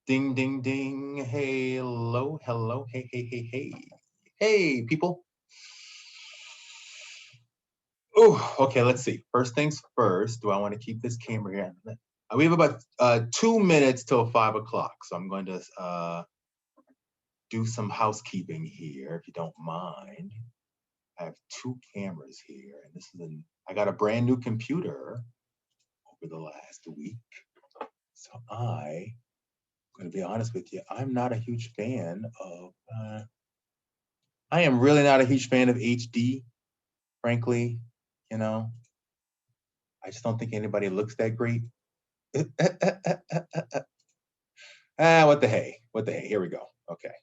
Ding, ding, ding. Hey, hello, hello. Hey, hey, hey, hey. Hey, people. Oh, okay, let's see. First things first, do I want to keep this camera here? We have about 2 minutes till 5 o'clock. So I'm going to do some housekeeping here, if you don't mind. I have 2 cameras here, and I got a brand new computer over the last week. So I'm going to be honest with you, I'm not a huge fan of, I am really not a huge fan of HD, frankly. You know, I just don't think anybody looks that great. What the hey? What the hey? Here we go. Okay.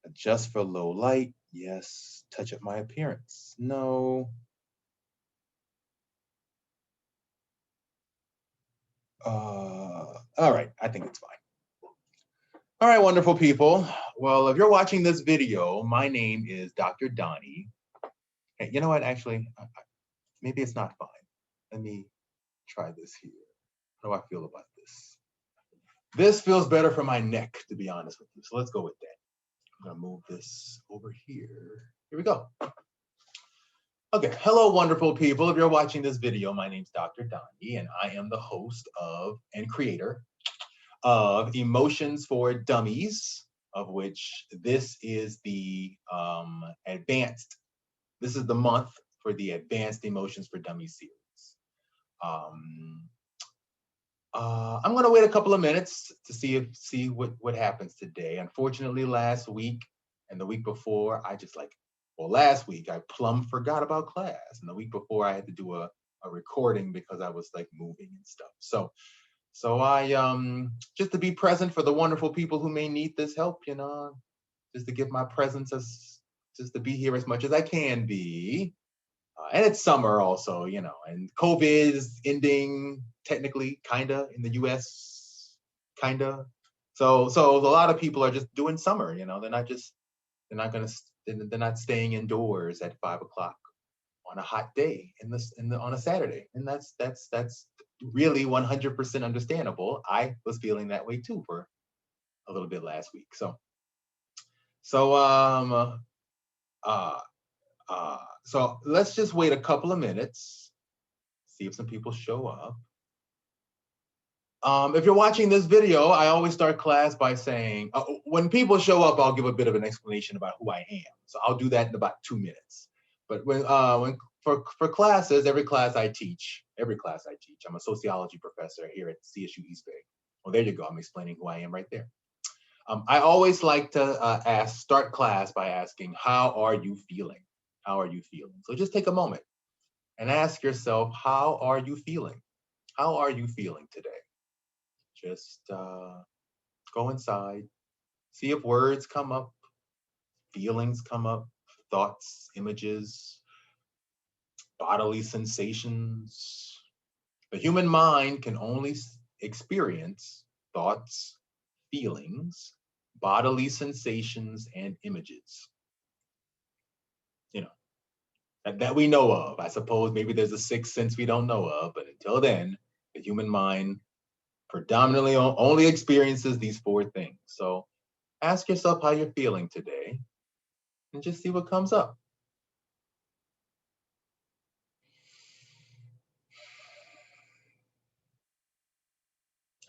Adjust for low light. Yes. Touch up my appearance. No. All right. I think it's fine. All right, wonderful people. Well, if you're watching this video, my name is Dr. Donnie. Hey, you know what? Actually, maybe it's not fine. Let me try this here. How do I feel about this? This feels better for my neck, to be honest with you. So let's go with that. I'm gonna move this over here. Here we go. Okay, hello, wonderful people. If you're watching this video, my name's Dr. Donnie, and I am the host of and creator of Emotions for Dummies, of which this is the this is the month for the Advanced Emotions for Dummies series. I'm gonna wait a couple of minutes to see what happens today. Unfortunately, last week and the week before, last week I plumb forgot about class, and the week before I had to do a recording because I was like moving and stuff. So I just to be present for the wonderful people who may need this help, just to give my presence just to be here as much as I can be. And it's summer also, and COVID is ending technically, kinda in the US, kinda. So a lot of people are just doing summer, they're not staying indoors at 5 o'clock on a hot day on a Saturday, and that's really 100% understandable. I was feeling that way too for a little bit last week. So let's just wait a couple of minutes, see if some people show up. If you're watching this video, I always start class by saying, when people show up, I'll give a bit of an explanation about who I am. So I'll do that in about 2 minutes. But for classes, every class I teach, I'm a sociology professor here at CSU East Bay. Well, there you go. I'm explaining who I am right there. I always like to start class by asking, how are you feeling? How are you feeling? So just take a moment and ask yourself, how are you feeling? How are you feeling today? Just go inside, see if words come up, feelings come up, thoughts, images, bodily sensations. The human mind can only experience thoughts, feelings, bodily sensations, and images. That we know of. I suppose maybe there's a sixth sense we don't know of, but until then, the human mind predominantly only experiences these 4 things. So ask yourself how you're feeling today and just see what comes up.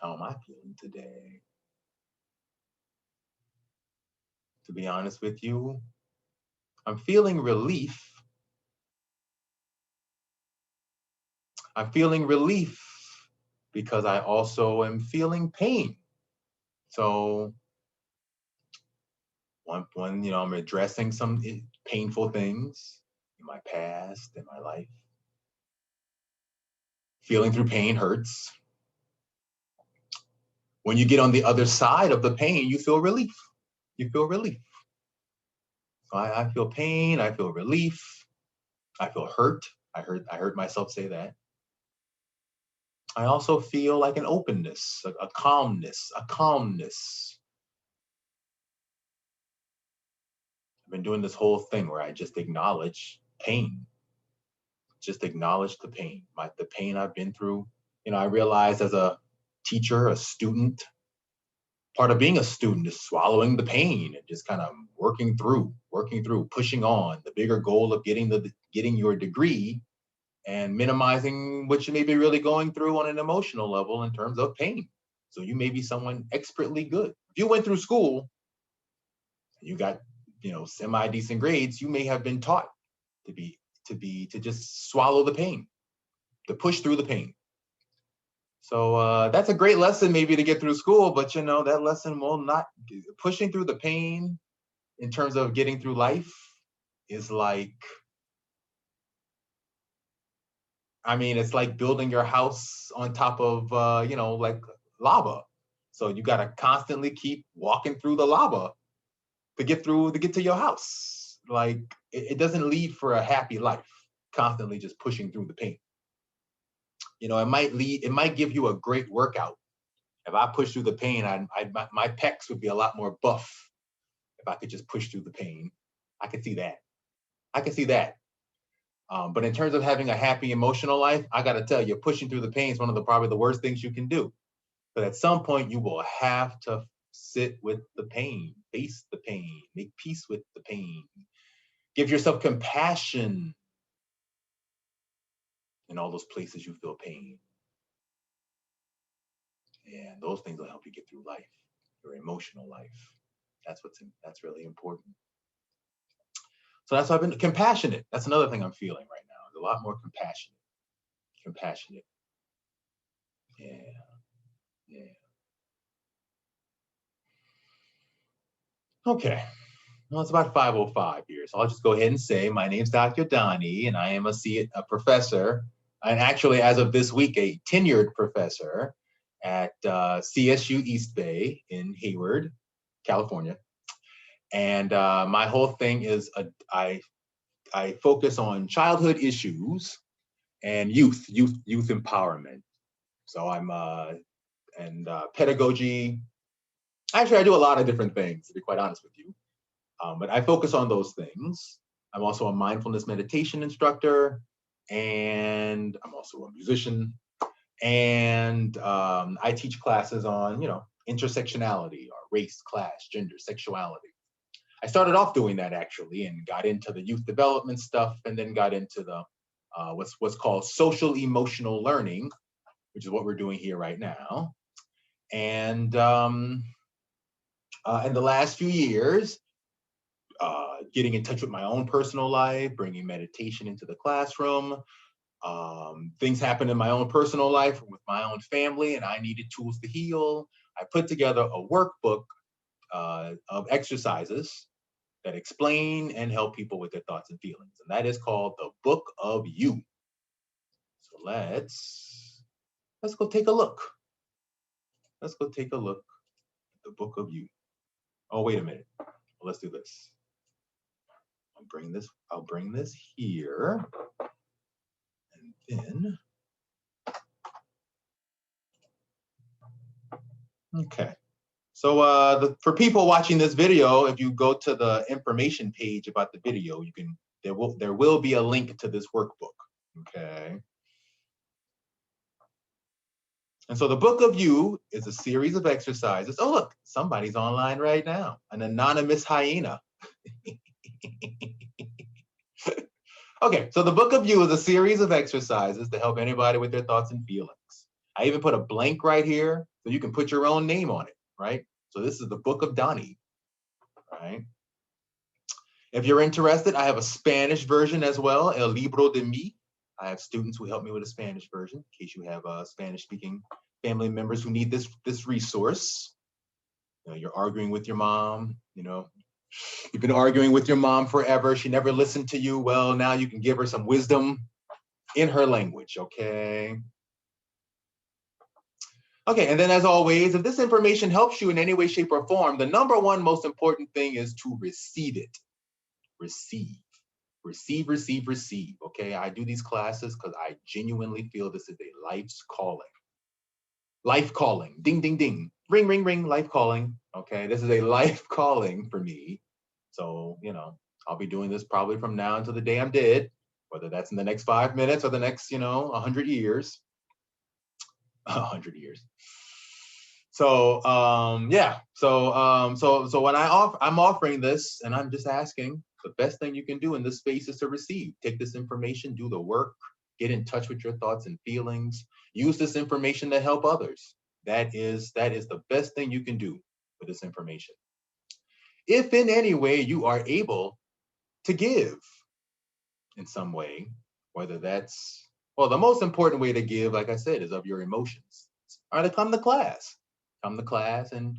How am I feeling today? To be honest with you, I'm feeling relief. I'm feeling relief because I also am feeling pain. So one, I'm addressing some painful things in my past, in my life. Feeling through pain hurts. When you get on the other side of the pain, you feel relief. You feel relief. So I feel pain, I feel relief, I feel hurt. I heard myself say that. I also feel like an openness, a calmness. I've been doing this whole thing where I just acknowledge pain. Just acknowledge the pain, the pain I've been through. I realized as a teacher, a student, Part of being a student is swallowing the pain and just kind of working through, pushing on. The bigger goal of getting your degree and minimizing what you may be really going through on an emotional level in terms of pain. So you may be someone expertly good. If you went through school and you got, semi-decent grades, you may have been taught to just swallow the pain, to push through the pain. So that's a great lesson maybe to get through school, but that lesson will not, pushing through the pain in terms of getting through life is like, it's like building your house on top of, like lava. So you got to constantly keep walking through the lava to get to your house. Like it doesn't lead for a happy life, constantly just pushing through the pain. It might give you a great workout. If I push through the pain, my pecs would be a lot more buff if I could just push through the pain. I could see that. But in terms of having a happy emotional life, I got to tell you, pushing through the pain is one of probably the worst things you can do. But at some point, you will have to sit with the pain, face the pain, make peace with the pain, give yourself compassion in all those places you feel pain. And those things will help you get through life, your emotional life. That's really important. So that's why I've been compassionate. That's another thing I'm feeling right now. A lot more compassionate. Yeah. Okay. Well, it's about 5:05 here, so I'll just go ahead and say my name's Dr. Donnie, and I am a professor, and actually, as of this week, a tenured professor at CSU East Bay in Hayward, California. And my whole thing is I focus on childhood issues and youth empowerment. So I'm and pedagogy. Actually, I do a lot of different things, to be quite honest with you. But I focus on those things. I'm also a mindfulness meditation instructor, and I'm also a musician. And I teach classes on, intersectionality or race, class, gender, sexuality. I started off doing that actually, and got into the youth development stuff, and then got into the what's called social emotional learning, which is what we're doing here right now. And in the last few years, getting in touch with my own personal life, bringing meditation into the classroom. Things happened in my own personal life with my own family, and I needed tools to heal. I put together a workbook of exercises that explain and help people with their thoughts and feelings. And that is called the Book of You. So let's go take a look. Let's go take a look at the Book of You. Oh, wait a minute. Let's do this. I'll bring this here. And then, okay. So for people watching this video, if you go to the information page about the video, there will be a link to this workbook. Okay. And so the Book of You is a series of exercises. Oh, look, somebody's online right now. An anonymous hyena. Okay, so the Book of You is a series of exercises to help anybody with their thoughts and feelings. I even put a blank right here so you can put your own name on it, right? So this is the Book of Donnie, right? If you're interested, I have a Spanish version as well, El Libro de Mi. I have students who help me with a Spanish version, in case you have Spanish-speaking family members who need this resource. You're arguing with your mom, you've been arguing with your mom forever. She never listened to you. Well, now you can give her some wisdom in her language, okay? Okay, and then as always, if this information helps you in any way, shape, or form, the number one most important thing is to receive it. Receive, okay? I do these classes because I genuinely feel this is a life's calling. Life calling, ding, ding, ding, ring, ring, ring, life calling, okay? This is a life calling for me. So, I'll be doing this probably from now until the day I'm dead, whether that's in the next 5 minutes or the next, 100 years. 100 years. Yeah. So when I'm offering this, and I'm just asking, the best thing you can do in this space is to receive. Take this information, do the work, get in touch with your thoughts and feelings. Use this information to help others. That is the best thing you can do with this information. If in any way you are able to give in some way, whether that's, well, the most important way to give, like I said, is of your emotions. All right, come to class. Come to class and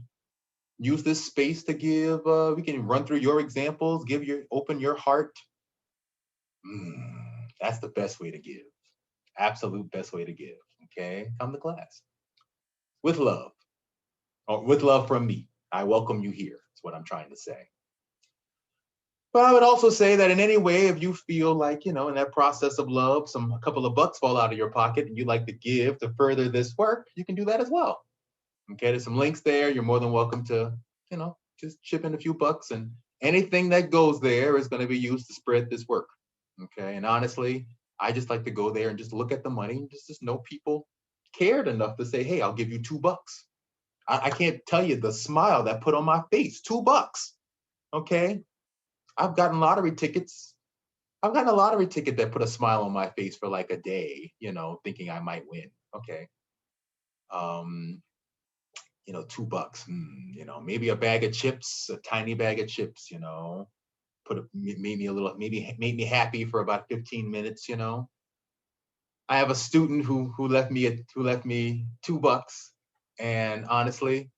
use this space to give. We can run through your examples, open your heart. That's the best way to give. Absolute best way to give. Okay, come to class with love, or with love from me. I welcome you here. That's what I'm trying to say. But I would also say that in any way, if you feel like, in that process of love, a couple of bucks fall out of your pocket and you like to give to further this work, you can do that as well. Okay, there's some links there. You're more than welcome to, just chip in a few bucks, and anything that goes there is going to be used to spread this work. Okay, and honestly, I just like to go there and just look at the money and just know people cared enough to say, hey, I'll give you $2. I can't tell you the smile that put on my face. $2. Okay, I've gotten lottery tickets. I've gotten a lottery ticket that put a smile on my face for like a day, thinking I might win. Okay. $2. Maybe a bag of chips, a tiny bag of chips, made me a little, maybe made me happy for about 15 minutes, I have a student who left me $2. And honestly,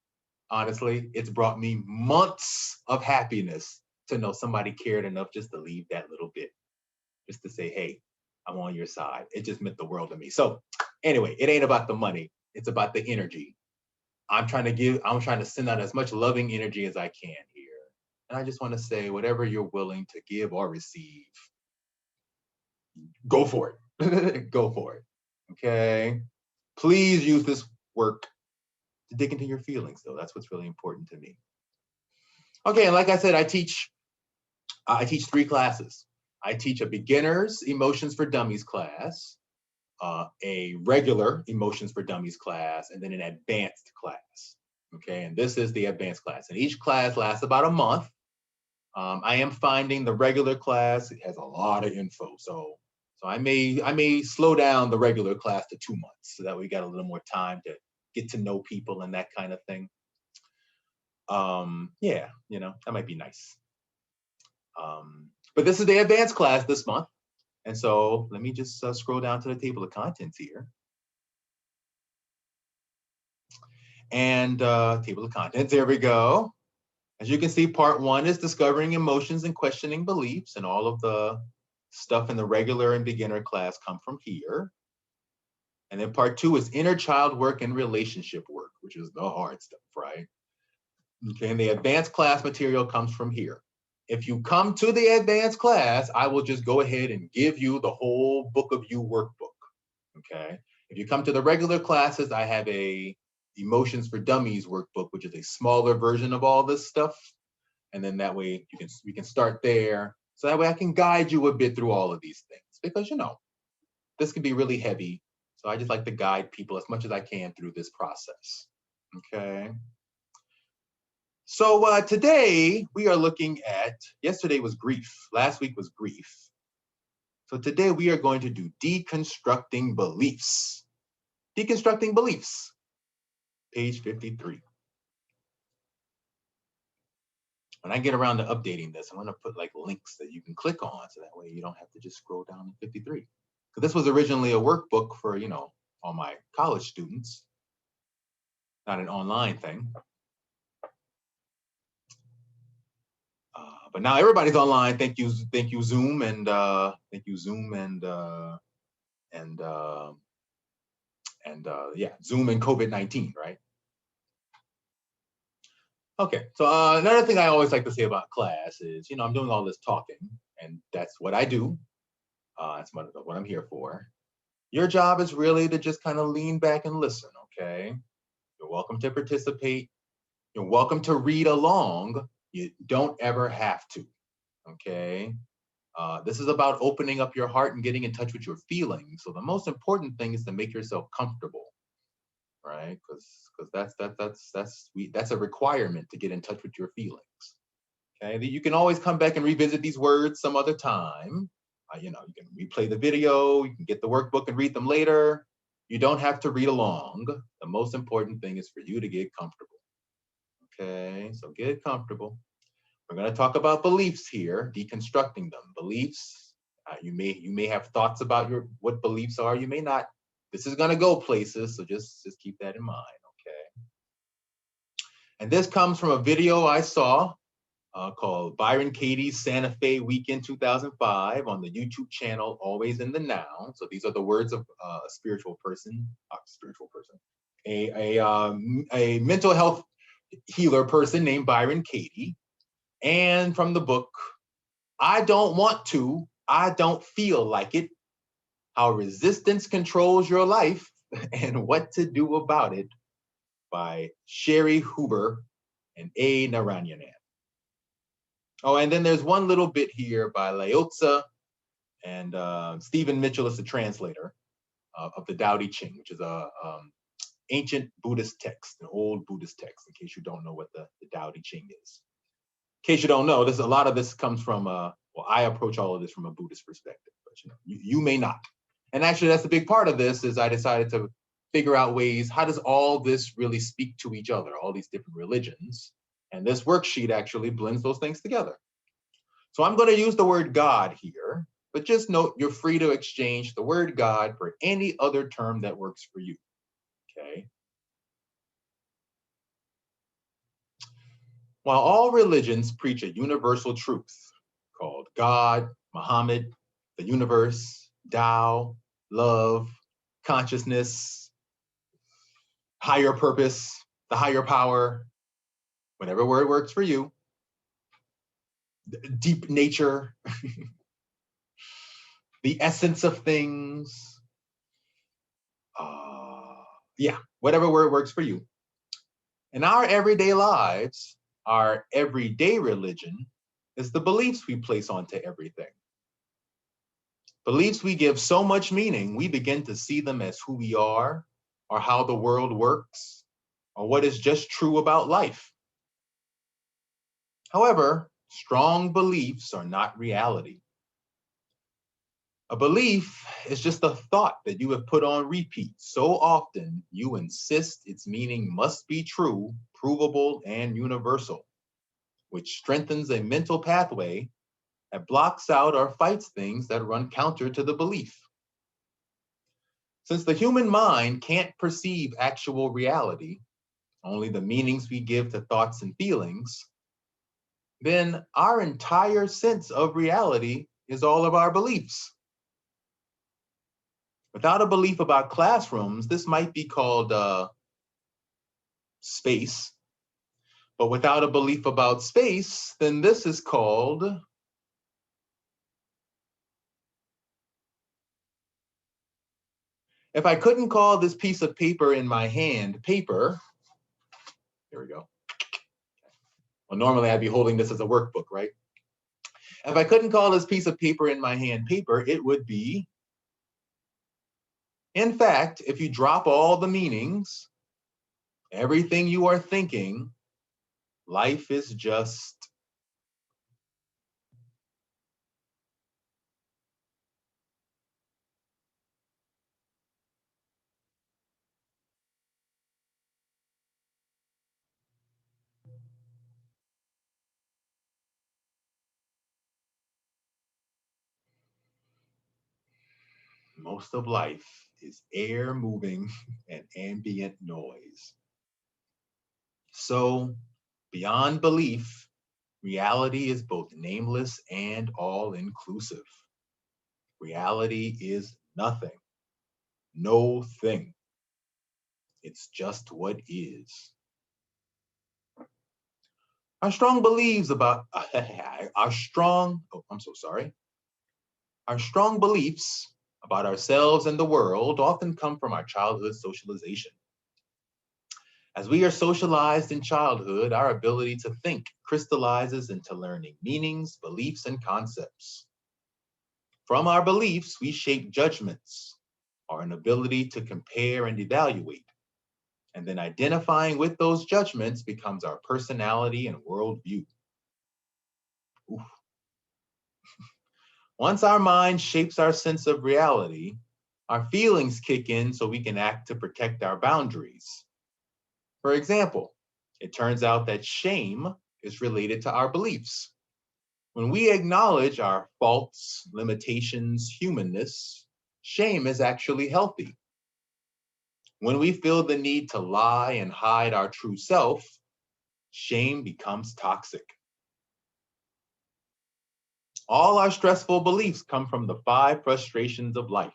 it's brought me months of happiness to know somebody cared enough just to leave that little bit, just to say, hey, I'm on your side. It just meant the world to me. So anyway, it ain't about the money. It's about the energy. I'm trying to send out as much loving energy as I can here. And I just want to say, whatever you're willing to give or receive, go for it. Go for it. Okay. Please use this work to dig into your feelings, though. That's what's really important to me. Okay, and like I said, I teach 3 classes. I teach a beginner's emotions for dummies class, a regular emotions for dummies class, and then an advanced class. Okay, and this is the advanced class. And each class lasts about a month. I am finding the regular class, it has a lot of info. So I may slow down the regular class to 2 months so that we got a little more time to get to know people and that kind of thing. Yeah, that might be nice. But this is the advanced class this month. And so let me just scroll down to the table of contents here. And table of contents, there we go. As you can see, part 1 is discovering emotions and questioning beliefs, and all of the stuff in the regular and beginner class come from here. And then part 2 is inner child work and relationship work, which is the hard stuff, right? Okay, and the advanced class material comes from here. If you come to the advanced class, I will just go ahead and give you the whole Book of You workbook, okay? If you come to the regular classes, I have a Emotions for Dummies workbook, which is a smaller version of all this stuff. And then that way we can start there. So that way I can guide you a bit through all of these things, because this can be really heavy. So I just like to guide people as much as I can through this process. Okay. So today we are looking at, yesterday was grief, last week was grief. So today we are going to do deconstructing beliefs. Deconstructing beliefs, page 53. When I get around to updating this, I'm going to put like links that you can click on, so that way you don't have to just scroll down to 53. Because this was originally a workbook for, all my college students, not an online thing. But now everybody's online. Thank you, Zoom, and Zoom and COVID-19, right? Okay, so another thing I always like to say about class is, I'm doing all this talking, and that's what I do. That's what I'm here for. Your job is really to just kind of lean back and listen, okay? You're welcome to participate. You're welcome to read along. You don't ever have to, okay? This is about opening up your heart and getting in touch with your feelings. So the most important thing is to make yourself comfortable, right? Because that's a requirement to get in touch with your feelings. Okay, you can always come back and revisit these words some other time. You know, you can replay the video, you can get the workbook and read them later. You don't have to read along. The most important thing is for you to get comfortable. Okay, so get comfortable. We're going to talk about beliefs here, deconstructing them. Beliefs. You may have thoughts about what beliefs are. You may not. This is going to go places, so just keep that in mind. Okay. And this comes from a video I saw called Byron Katie's Santa Fe Weekend 2005 on the YouTube channel Always in the Now. So these are the words of a spiritual person, a mental health healer person named Byron Katie. And from the book, I Don't Want to, I Don't Feel Like It, How Resistance Controls Your Life and What to Do About It by Sherry Huber and A. Naranyanan. Oh, and then there's one little bit here by Laotsa, and Stephen Mitchell is the translator of the Tao Te Ching, which is a ancient Buddhist text, an old Buddhist text, in case you don't know what the Tao Te Ching is. In case you don't know, a lot of this comes from, well, I approach all of this from a Buddhist perspective, but you may not. And actually, that's the big part of this is I decided to figure out ways, how does all this really speak to each other, all these different religions? And this worksheet actually blends those things together. So I'm going to use the word God here, but just note you're free to exchange the word God for any other term that works for you, okay? While all religions preach a universal truth called God, Muhammad, the universe, Tao, love, consciousness, higher purpose, the higher power, whatever word works for you, deep nature, the essence of things, yeah, whatever word works for you. In our everyday lives, our everyday religion is the beliefs we place onto everything. Beliefs we give so much meaning, we begin to see them as who we are, or how the world works, or what is just true about life. However, strong beliefs are not reality. A belief is just a thought that you have put on repeat so often you insist its meaning must be true, provable, and universal, which strengthens a mental pathway that blocks out or fights things that run counter to the belief. Since the human mind can't perceive actual reality, only the meanings we give to thoughts and feelings, then our entire sense of reality is all of our beliefs. Without a belief about classrooms, this might be called space. But without a belief about space, then this is called if I couldn't call this piece of paper in my hand paper, here we go. Well, normally I'd be holding this as a workbook, right? If I couldn't call this piece of paper in my hand paper, it would be, in fact, if you drop all the meanings, everything you are thinking, life is just most of life is air moving and ambient noise. So, beyond belief, reality is both nameless and all-inclusive. Reality is nothing, no thing. It's just what is. Our strong beliefs about our strong beliefs about ourselves and the world often come from our childhood socialization. As we are socialized in childhood, our ability to think crystallizes into learning meanings, beliefs, and concepts. From our beliefs, we shape judgments, or an ability to compare and evaluate. And then identifying with those judgments becomes our personality and worldview. Oof. Once our mind shapes our sense of reality, our feelings kick in so we can act to protect our boundaries. For example, it turns out that shame is related to our beliefs. When we acknowledge our faults, limitations, humanness, shame is actually healthy. When we feel the need to lie and hide our true self, shame becomes toxic. All our stressful beliefs come from the 5 frustrations of life: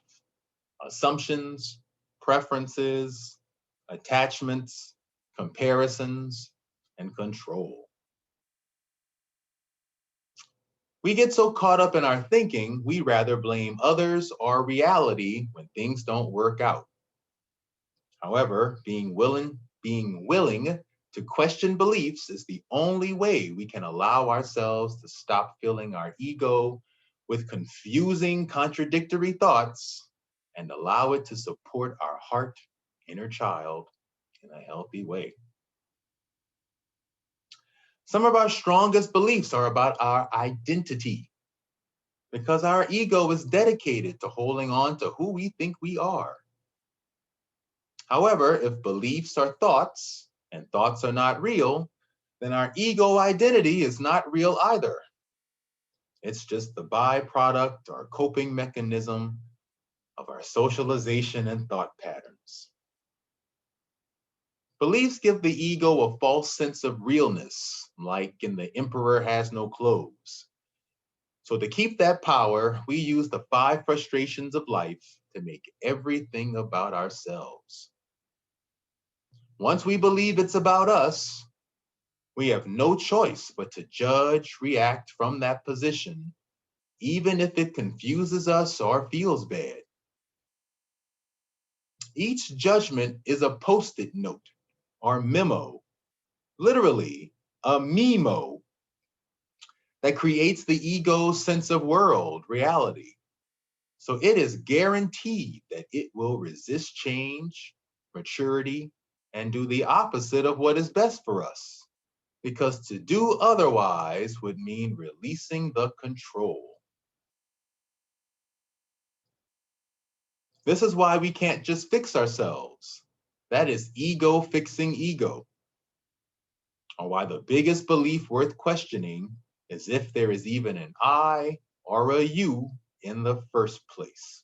assumptions, preferences, attachments, comparisons, and control. We get so caught up in our thinking, we rather blame others or reality when things don't work out. However, being willing to question beliefs is the only way we can allow ourselves to stop filling our ego with confusing, contradictory thoughts and allow it to support our heart, inner child in a healthy way. Some of our strongest beliefs are about our identity because our ego is dedicated to holding on to who we think we are. However, if beliefs are thoughts and thoughts are not real, then our ego identity is not real either. It's just the byproduct or coping mechanism of our socialization and thought patterns. Beliefs give the ego a false sense of realness, like in The Emperor Has No Clothes. So to keep that power, we use the 5 frustrations of life to make everything about ourselves. Once we believe it's about us, we have no choice but to judge, react from that position, even if it confuses us or feels bad. Each judgment is a post-it note or memo, literally a memo, that creates the ego's sense of world, reality. So it is guaranteed that it will resist change, maturity, and do the opposite of what is best for us. Because to do otherwise would mean releasing the control. This is why we can't just fix ourselves. That is ego fixing ego. Or why the biggest belief worth questioning is if there is even an I or a you in the first place.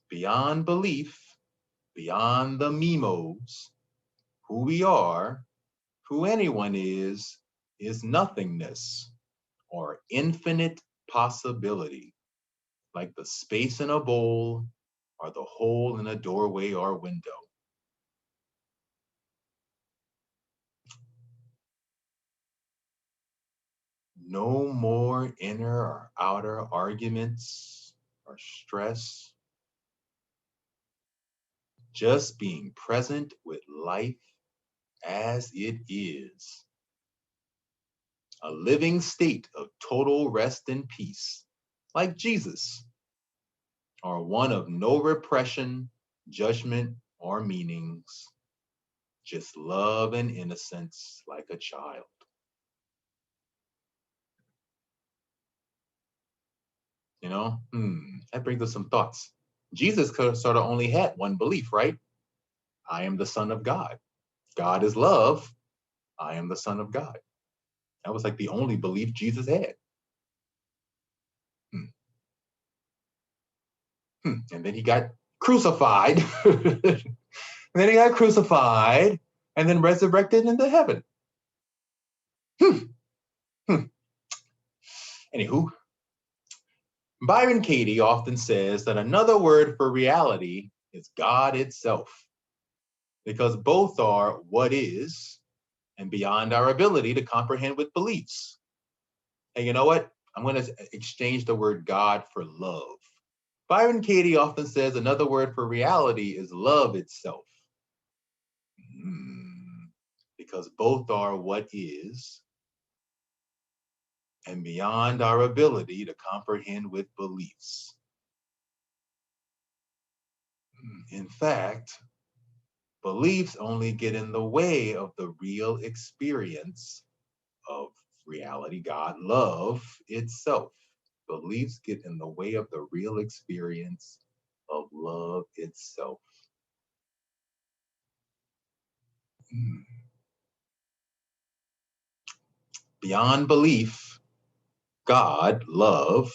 Beyond belief, beyond the memos, who we are, who anyone is nothingness or infinite possibility, like the space in a bowl or the hole in a doorway or window. No more inner or outer arguments or stress, just being present with life as it is. A living state of total rest and peace, like Jesus, or one of no repression, judgment, or meanings, just love and innocence like a child. You know, that brings us some thoughts. Jesus could have sort of only had one belief, right? I am the Son of God. God is love. I am the Son of God. That was like the only belief Jesus had. Hmm. And then he got crucified. And then he got crucified and then resurrected into heaven. Hmm. Hmm. Anywho, Byron Katie often says that another word for reality is God itself, because both are what is and beyond our ability to comprehend with beliefs. And you know what? I'm going to exchange the word God for love. Byron Katie often says another word for reality is love itself. Because both are what is and beyond our ability to comprehend with beliefs. In fact, beliefs only get in the way of the real experience of reality, God, love itself. Beliefs get in the way of the real experience of love itself. Beyond belief, God, love,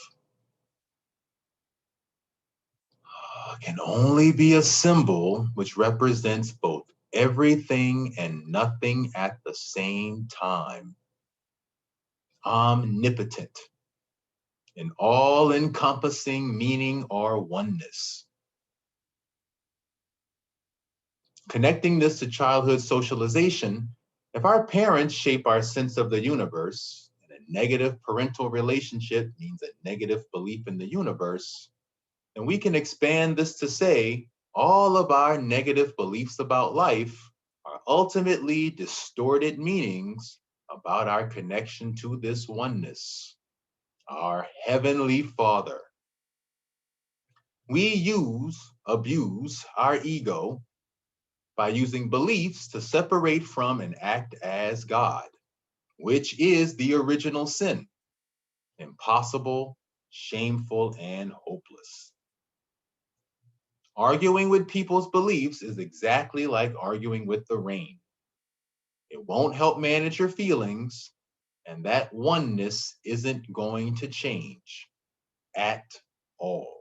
can only be a symbol which represents both everything and nothing at the same time. Omnipotent, an all-encompassing meaning or oneness. Connecting this to childhood socialization, if our parents shape our sense of the universe, and a negative parental relationship means a negative belief in the universe, then we can expand this to say all of our negative beliefs about life are ultimately distorted meanings about our connection to this oneness, our Heavenly Father. We abuse our ego by using beliefs to separate from and act as God, which is the original sin, impossible, shameful, and hopeless. Arguing with people's beliefs is exactly like arguing with the rain. It won't help manage your feelings, and that oneness isn't going to change at all.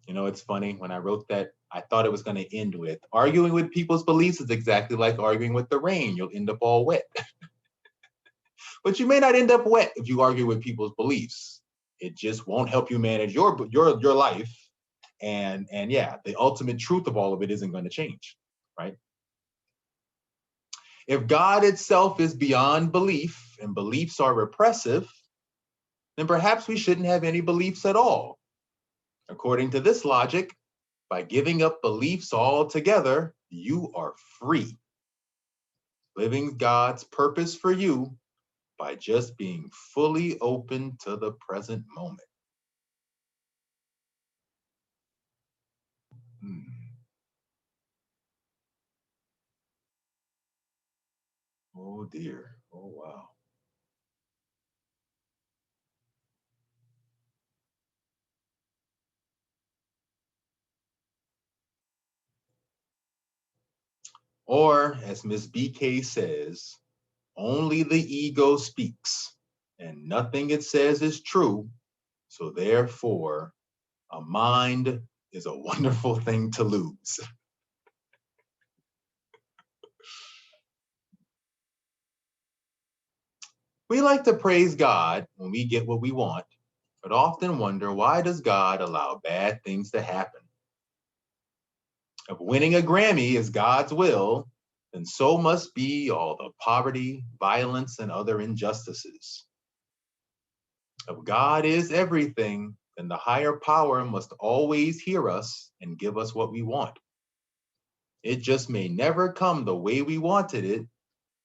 You know, it's funny, when I wrote that, I thought it was going to end with, arguing with people's beliefs is exactly like arguing with the rain. You'll end up all wet. But you may not end up wet if you argue with people's beliefs. It just won't help you manage your life. And yeah, the ultimate truth of all of it isn't going to change, right? If God itself is beyond belief and beliefs are repressive, then perhaps we shouldn't have any beliefs at all. According to this logic, by giving up beliefs altogether, you are free, living God's purpose for you by just being fully open to the present moment. Oh dear. Oh wow. Or, as Miss BK says, only the ego speaks, and nothing it says is true. So therefore, a mind is a wonderful thing to lose. We like to praise God when we get what we want, but often wonder, why does God allow bad things to happen? If winning a Grammy is God's will, then so must be all the poverty, violence, and other injustices. If God is everything, then the higher power must always hear us and give us what we want. It just may never come the way we wanted it,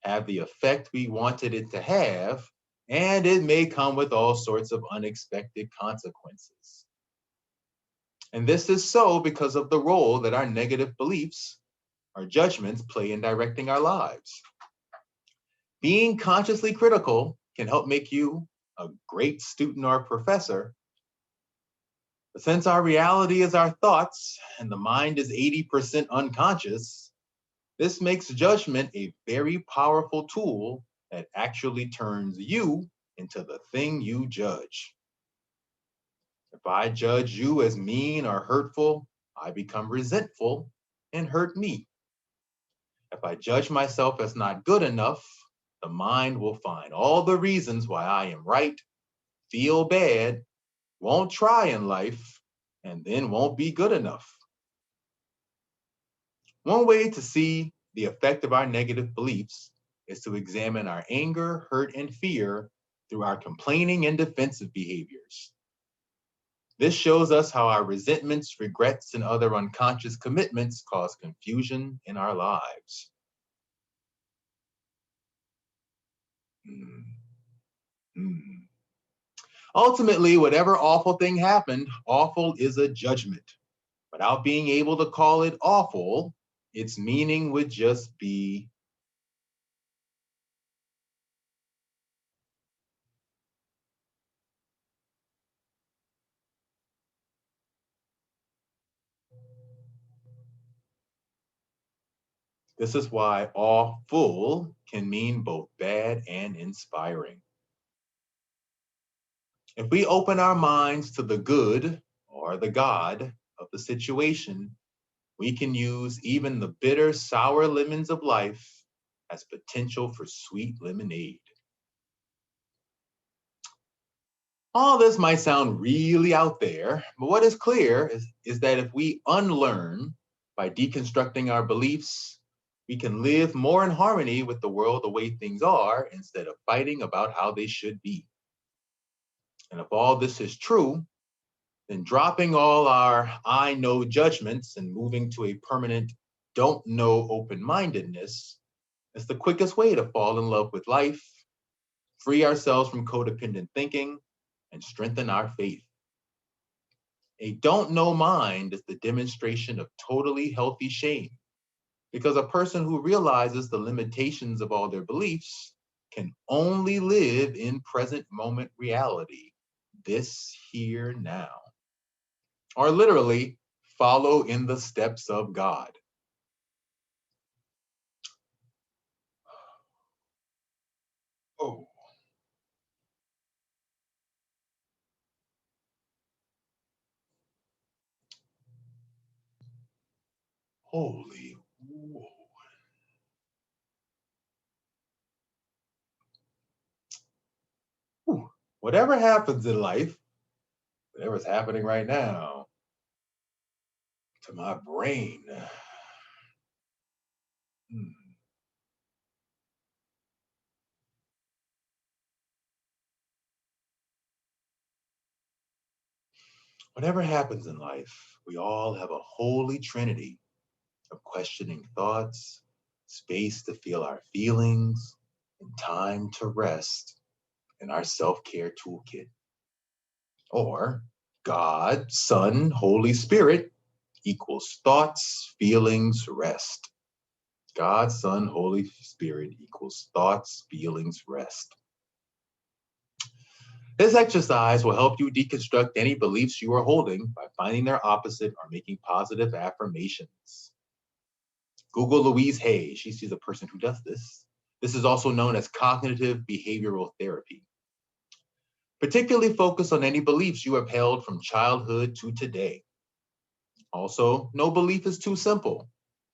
have the effect we wanted it to have, and it may come with all sorts of unexpected consequences. And this is so because of the role that our negative beliefs, our judgments, play in directing our lives. Being consciously critical can help make you a great student or professor. But since our reality is our thoughts and the mind is 80% unconscious, this makes judgment a very powerful tool that actually turns you into the thing you judge. If I judge you as mean or hurtful, I become resentful and hurt me. If I judge myself as not good enough, the mind will find all the reasons why I am right, feel bad, won't try in life, and then won't be good enough. One way to see the effect of our negative beliefs is to examine our anger, hurt, and fear through our complaining and defensive behaviors. This shows us how our resentments, regrets, and other unconscious commitments cause confusion in our lives. Ultimately, whatever awful thing happened, awful is a judgment. Without being able to call it awful, its meaning would just be this is why awful can mean both bad and inspiring. If we open our minds to the good or the God of the situation, we can use even the bitter, sour lemons of life as potential for sweet lemonade. All this might sound really out there, but what is clear is that if we unlearn by deconstructing our beliefs, we can live more in harmony with the world the way things are instead of fighting about how they should be. And if all this is true, then dropping all our I know judgments and moving to a permanent don't know open-mindedness is the quickest way to fall in love with life, free ourselves from codependent thinking, and strengthen our faith. A don't know mind is the demonstration of totally healthy shame, because a person who realizes the limitations of all their beliefs can only live in present moment reality, this here now. Or literally, follow in the steps of God. Oh, holy whoa. Whew. Whatever happens in life, whatever's happening right now, to my brain. Hmm. Whatever happens in life, we all have a holy trinity of questioning thoughts, space to feel our feelings, and time to rest in our self-care toolkit. Or God, Son, Holy Spirit equals thoughts, feelings, rest. God, Son, Holy Spirit equals thoughts, feelings, rest. This exercise will help you deconstruct any beliefs you are holding by finding their opposite or making positive affirmations. Google Louise Hay. She's a person who does this. This is also known as cognitive behavioral therapy. Particularly focus on any beliefs you have held from childhood to today. Also, no belief is too simple.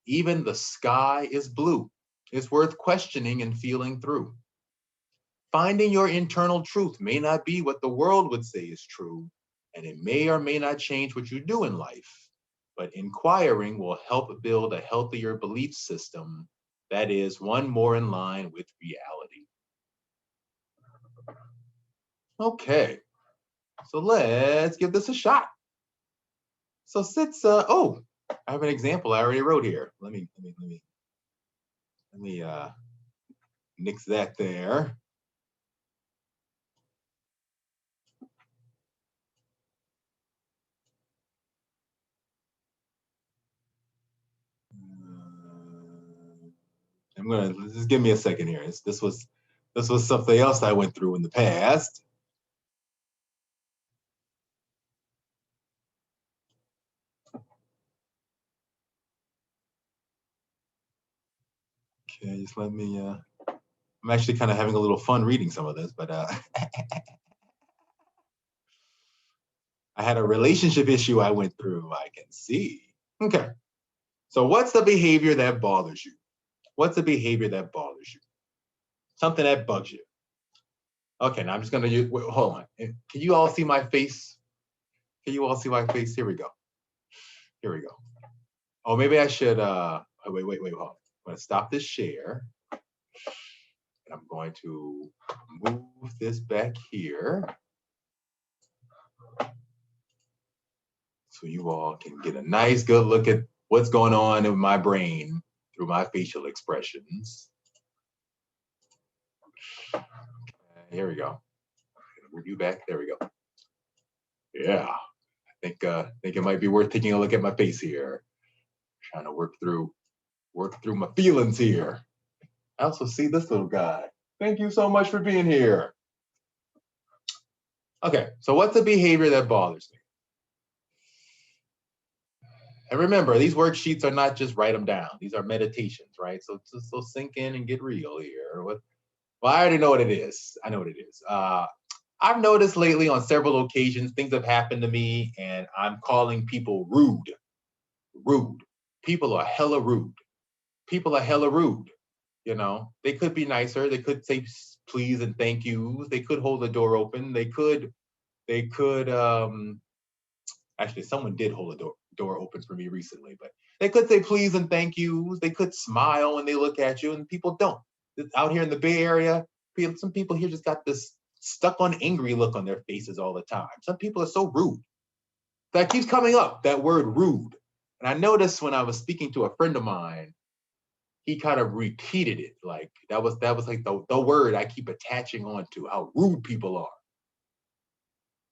Even the sky is blue. It's worth questioning and feeling through. Finding your internal truth may not be what the world would say is true, and it may or may not change what you do in life. But inquiring will help build a healthier belief system that is one more in line with reality. Okay, so let's give this a shot. So oh, I have an example I already wrote here. Let me nix that there. I'm gonna just give me a second here. This was something else I went through in the past. Okay, just let me. I'm actually kind of having a little fun reading some of this, but I had a relationship issue I went through. I can see. Okay, so what's the behavior that bothers you? What's the behavior that bothers you? Something that bugs you. Okay, now I'm just gonna use. Wait, hold on. Can you all see my face? Can you all see my face? Here we go. Here we go. Oh, maybe I should. Oh, wait. Hold on. I'm gonna stop this share, and I'm going to move this back here so you all can get a nice, good look at what's going on in my brain through my facial expressions. Here we go. Move you back. There we go. Yeah, I think it might be worth taking a look at my face here. Trying to work through my feelings here. I also see this little guy. Thank you so much for being here. Okay, so what's a behavior that bothers me? And remember, these worksheets are not just write them down. These are meditations, right? So sink in and get real here. Well, I already know what it is. I know what it is. I've noticed lately on several occasions, things have happened to me and I'm calling people rude. Rude. People are hella rude. People are hella rude. You know, they could be nicer. They could say please and thank yous. They could hold the door open. They could actually someone did hold a door open for me recently, but they could say please and thank yous. They could smile when they look at you, and people don't. Out here in the Bay Area, some people here just got this stuck on angry look on their faces all the time. Some people are so rude. That keeps coming up, that word rude. And I noticed when I was speaking to a friend of mine, he kind of repeated it. Like that was like the word I keep attaching on to, how rude people are.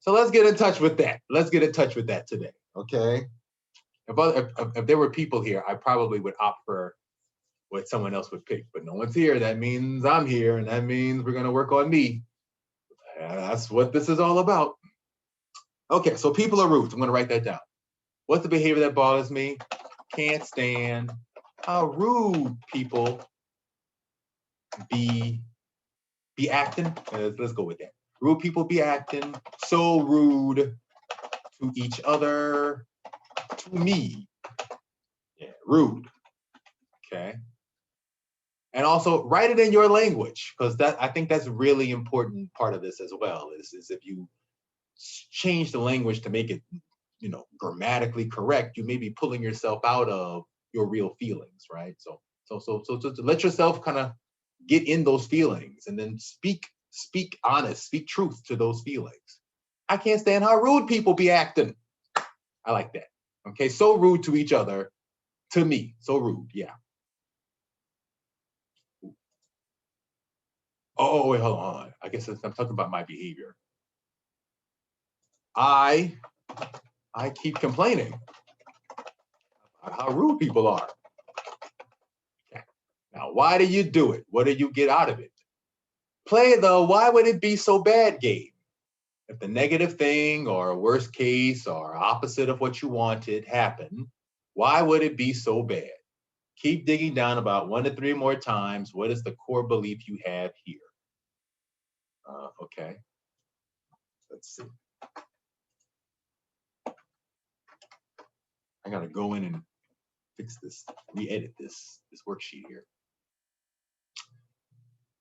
So let's get in touch with that. Let's get in touch with that today, okay? If there were people here, I probably would opt for what someone else would pick, but no one's here. That means I'm here, and that means we're gonna work on me. That's what this is all about. Okay, so people are rude. I'm gonna write that down. What's the behavior that bothers me? Can't stand how rude people be acting. Let's go with that. Rude people be acting so rude to each other, to me. Yeah, rude. Okay. And also write it in your language, because I think that's a really important part of this as well, is if you change the language to make it, you know, grammatically correct, you may be pulling yourself out of your real feelings, right? So to let yourself kind of get in those feelings and then speak honest, speak truth to those feelings. I can't stand how rude people be acting. I like that. Okay, so rude to each other, to me, so rude, yeah. Oh, wait, hold on. I guess I'm talking about my behavior. I keep complaining about how rude people are. Okay. Now, why do you do it? What do you get out of it? Play the why would it be so bad game. If the negative thing or worst case or opposite of what you wanted happened, why would it be so bad? Keep digging down about 1 to 3 more times. What is the core belief you have here? Okay. Let's see. I gotta go in and fix this, re-edit this worksheet here.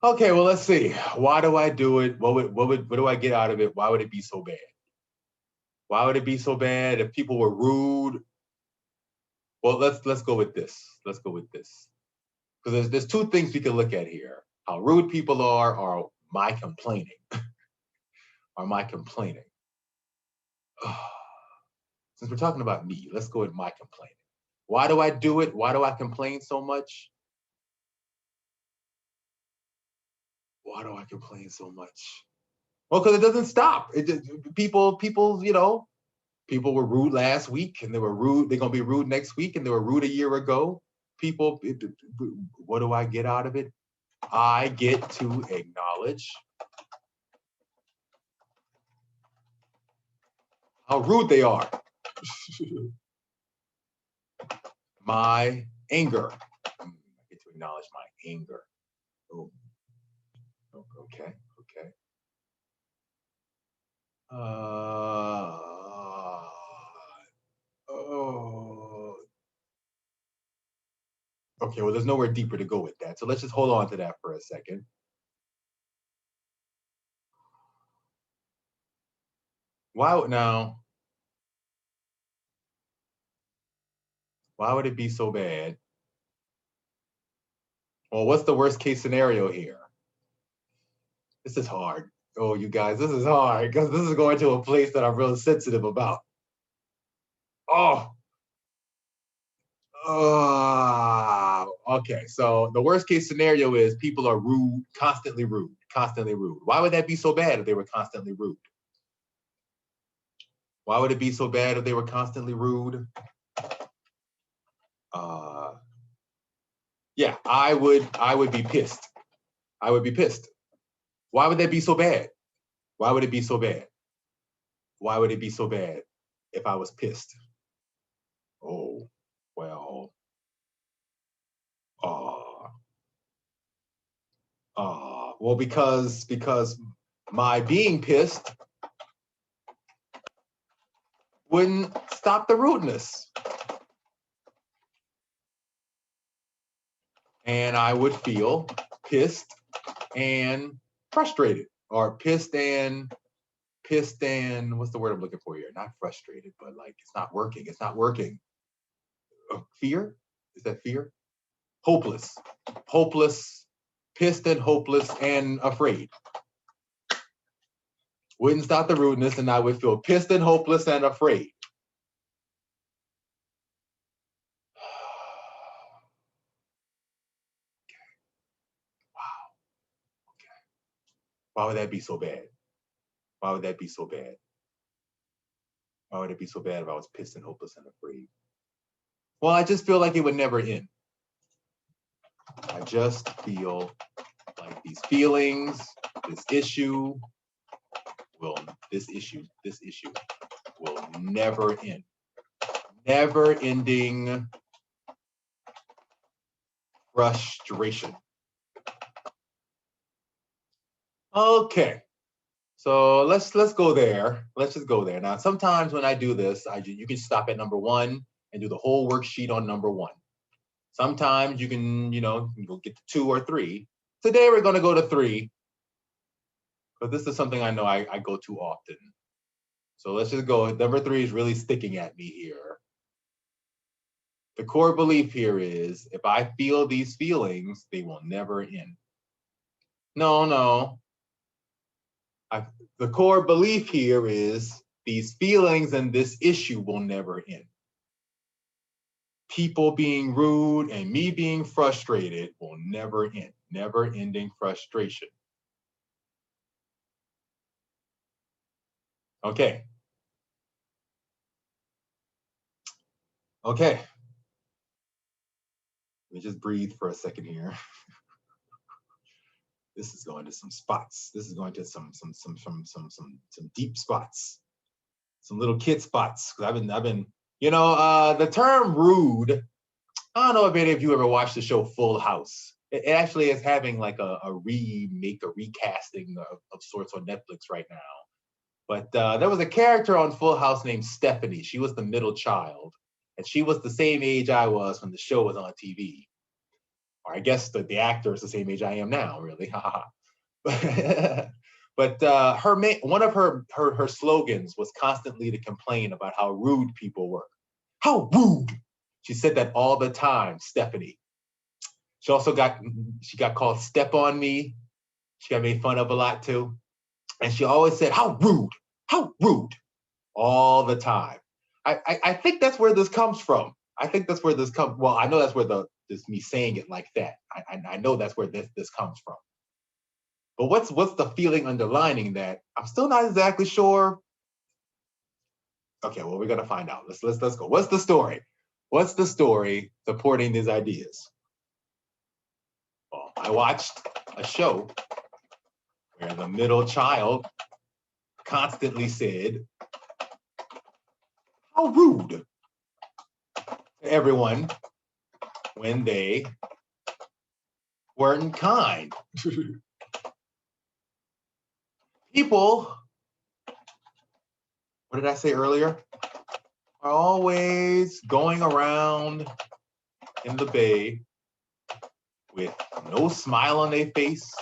Okay, well, let's see. Why do I do it? What do I get out of it? Why would it be so bad? Why would it be so bad if people were rude? Well, let's go with this. Let's go with this. Because there's 2 things we can look at here. How rude people are, or my complaining. Or my complaining. Since we're talking about me, let's go with my complaining. Why do I do it? Why do I complain so much? Why do I complain so much? Well, because it doesn't stop. People, you know, people were rude last week, and they were rude. They're gonna be rude next week, and they were rude a year ago. People, what do I get out of it? I get to acknowledge how rude they are. My anger. I get to acknowledge my anger. Oh, okay. Oh. Okay, well, there's nowhere deeper to go with that. So let's just hold on to that for a second. Why now? Why would it be so bad? Well, what's the worst case scenario here? This is hard. Oh, you guys, this is hard because this is going to a place that I'm really sensitive about. Oh, okay. So the worst case scenario is people are rude, constantly rude, constantly rude. Why would that be so bad if they were constantly rude? Why would it be so bad if they were constantly rude? Yeah, I would be pissed. I would be pissed. Why would that be so bad? Why would it be so bad? Why would it be so bad if I was pissed? Oh, well, well, because my being pissed wouldn't stop the rudeness. And I would feel pissed and frustrated, or pissed and what's the word I'm looking for here? Not frustrated, but like it's not working. It's not working. Fear? Is that fear? Hopeless. Hopeless, pissed and hopeless and afraid. Wouldn't stop the rudeness, and I would feel pissed and hopeless and afraid. Wow. Okay. Why would that be so bad? Why would that be so bad? Why would it be so bad if I was pissed and hopeless and afraid? Well, I just feel like it would never end. I just feel like these feelings, this issue will never end. Never ending frustration. Okay. So let's go there. Let's just go there. Now, sometimes when I do this, you can stop at number 1 and do the whole worksheet on number 1. Sometimes you can, go get to 2 or 3. Today we're going to go to 3, but this is something I know I go too often. So let's just go. Number 3 is really sticking at me here. The core belief here is if I feel these feelings, they will never end. No. The core belief here is these feelings and this issue will never end. People being rude and me being frustrated will never end. Never ending frustration. Okay. Let me just breathe for a second here. This is going to some spots. This is going to some deep spots, some little kid spots. Because I've been, the term rude. I don't know if any of you ever watched the show Full House. It actually is having like a recasting of sorts on Netflix right now. But there was a character on Full House named Stephanie. She was the middle child, and she was the same age I was when the show was on TV. Or I guess the actor is the same age I am now, really. But one of her slogans was constantly to complain about how rude people were. How rude! She said that all the time, Stephanie. She also got called Step on Me. She got made fun of a lot too. And she always said, how rude, all the time. I think that's where this comes from. Well, I know that's where this me saying it like that. I know that's where this comes from. But what's the feeling underlining that? I'm still not exactly sure. Okay, well, we're gonna find out. Let's go. What's the story? What's the story supporting these ideas? Well, I watched a show where the middle child constantly said, how rude, to everyone when they weren't kind. People, what did I say earlier? Are always going around in the bay with no smile on their face.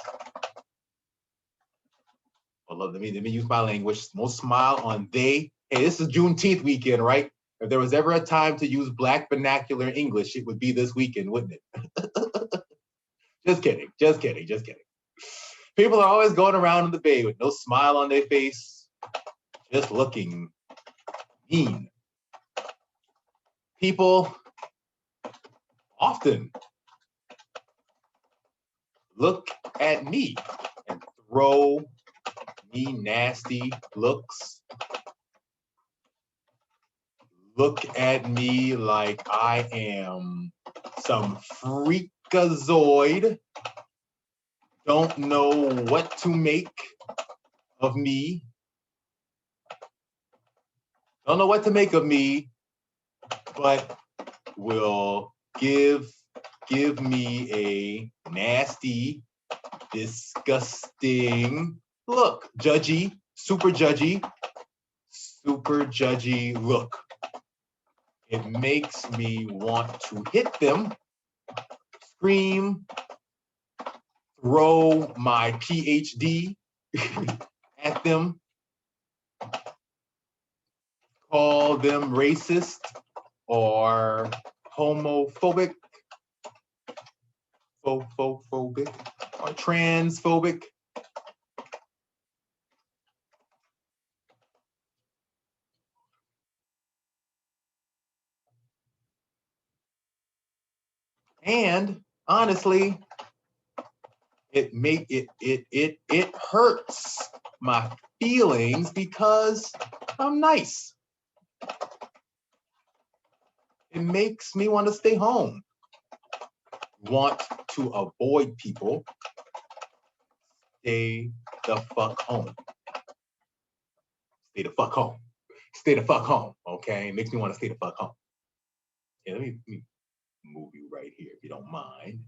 Well, let me use my language. No smile on they. Hey, this is Juneteenth weekend, right? If there was ever a time to use Black vernacular English, it would be this weekend, wouldn't it? Just kidding. People are always going around in the bay with no smile on their face, just looking mean. People often look at me and throw me nasty looks. Look at me like I am some freakazoid. Don't know what to make of me. Don't know what to make of me, but will give me a nasty, disgusting look. Judgy, super judgy look. It makes me want to hit them, scream, throw my PhD at them, call them racist or homophobic, phobic, or transphobic. And honestly, it hurts my feelings because I'm nice. It makes me want to stay home, want to avoid people. Stay the fuck home. Stay the fuck home. Stay the fuck home. Okay, it makes me want to stay the fuck home. Yeah, let me move you right here if you don't mind.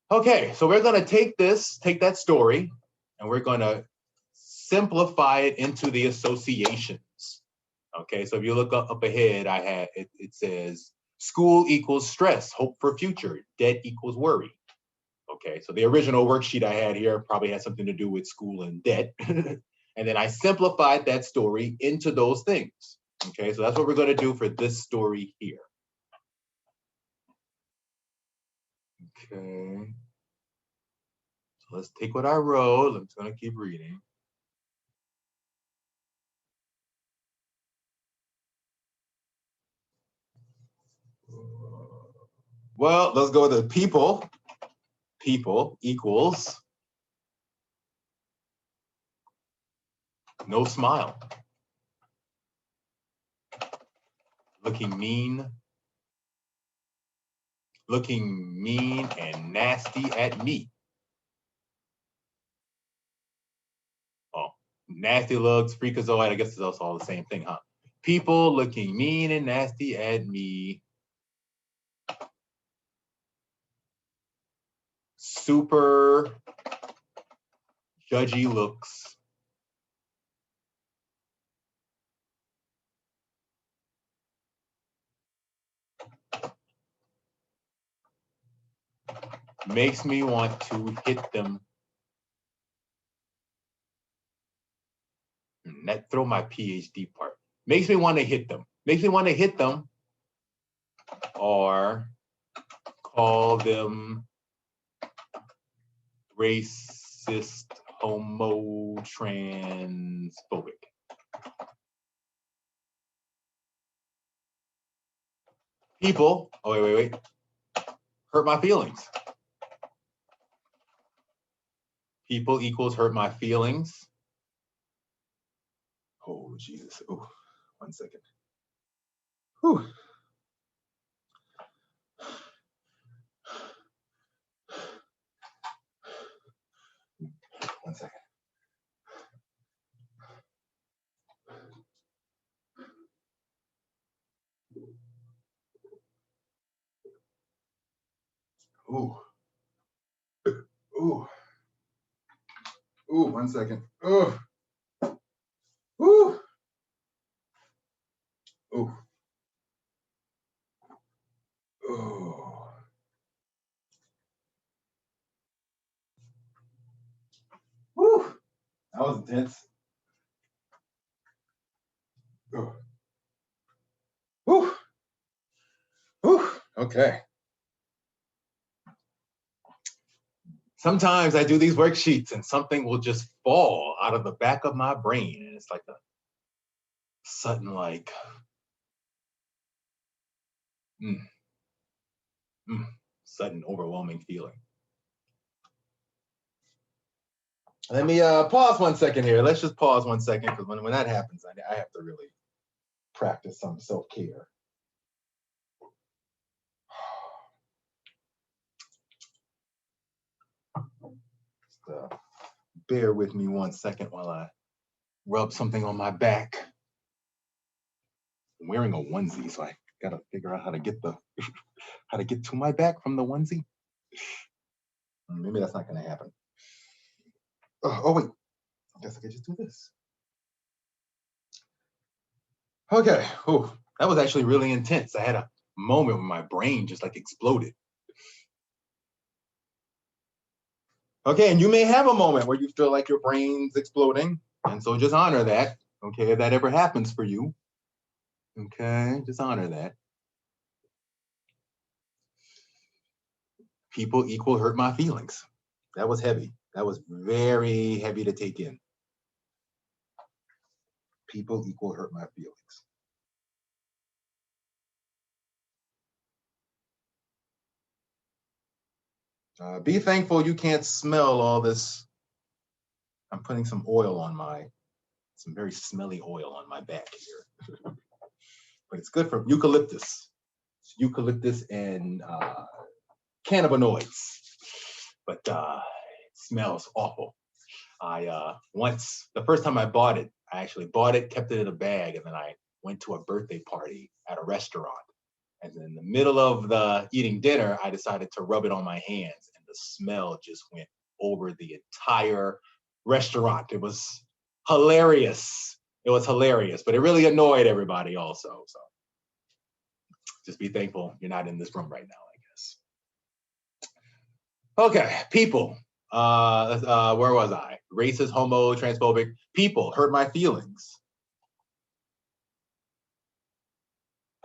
Okay, so we're gonna take that story, and we're gonna simplify it into the associations. Okay, so if you look up ahead, it says school equals stress, hope for future, debt equals worry. Okay, so the original worksheet I had here probably had something to do with school and debt. And then I simplified that story into those things. Okay, so that's what we're gonna do for this story here. Okay. So let's take what I wrote. I'm just gonna keep reading. Well, let's go with the people. People equals no smile. Looking mean and nasty at me. Oh, nasty looks, freakazoid, I guess it's also all the same thing, huh? People looking mean and nasty at me. Super judgy looks. Makes me want to hit them. That throw my PhD part. Makes me want to hit them. Makes me want to hit them or call them racist, homo, transphobic. People, oh wait, hurt my feelings. People equals hurt my feelings. Oh, Jesus. Oh, 1 second. Whew. One second. Ooh. Ooh. Ooh, 1 second. Ooh. Ooh. Ooh. Ooh. Woo. That was intense. Ooh. Woo. Woo. Okay. Sometimes I do these worksheets and something will just fall out of the back of my brain. And it's like a sudden, like, sudden overwhelming feeling. Let me pause 1 second here. Let's just pause 1 second, because when that happens, I have to really practice some self-care. Bear with me 1 second while I rub something on my back. I'm wearing a onesie, so I gotta figure out how to get how to get to my back from the onesie. Maybe that's not gonna happen. Oh wait, I guess I could just do this. Okay, oh, that was actually really intense. I had a moment when my brain just like exploded. Okay, and you may have a moment where you feel like your brain's exploding, and so just honor that. Okay, if that ever happens for you, okay, just honor that. People equal hurt my feelings. That was heavy. That was very heavy to take in. People equal hurt my feelings. Be thankful you can't smell all this. I'm putting some oil on some very smelly oil on my back here. But it's good for eucalyptus. It's eucalyptus and cannabinoids. But it smells awful. The first time I bought it, I actually bought it, kept it in a bag, and then I went to a birthday party at a restaurant. And in the middle of the eating dinner, I decided to rub it on my hands, and the smell just went over the entire restaurant. It was hilarious. It was hilarious, but it really annoyed everybody also. So just be thankful you're not in this room right now, I guess. Okay, people. Where was I? Racist, homo, transphobic. People hurt my feelings.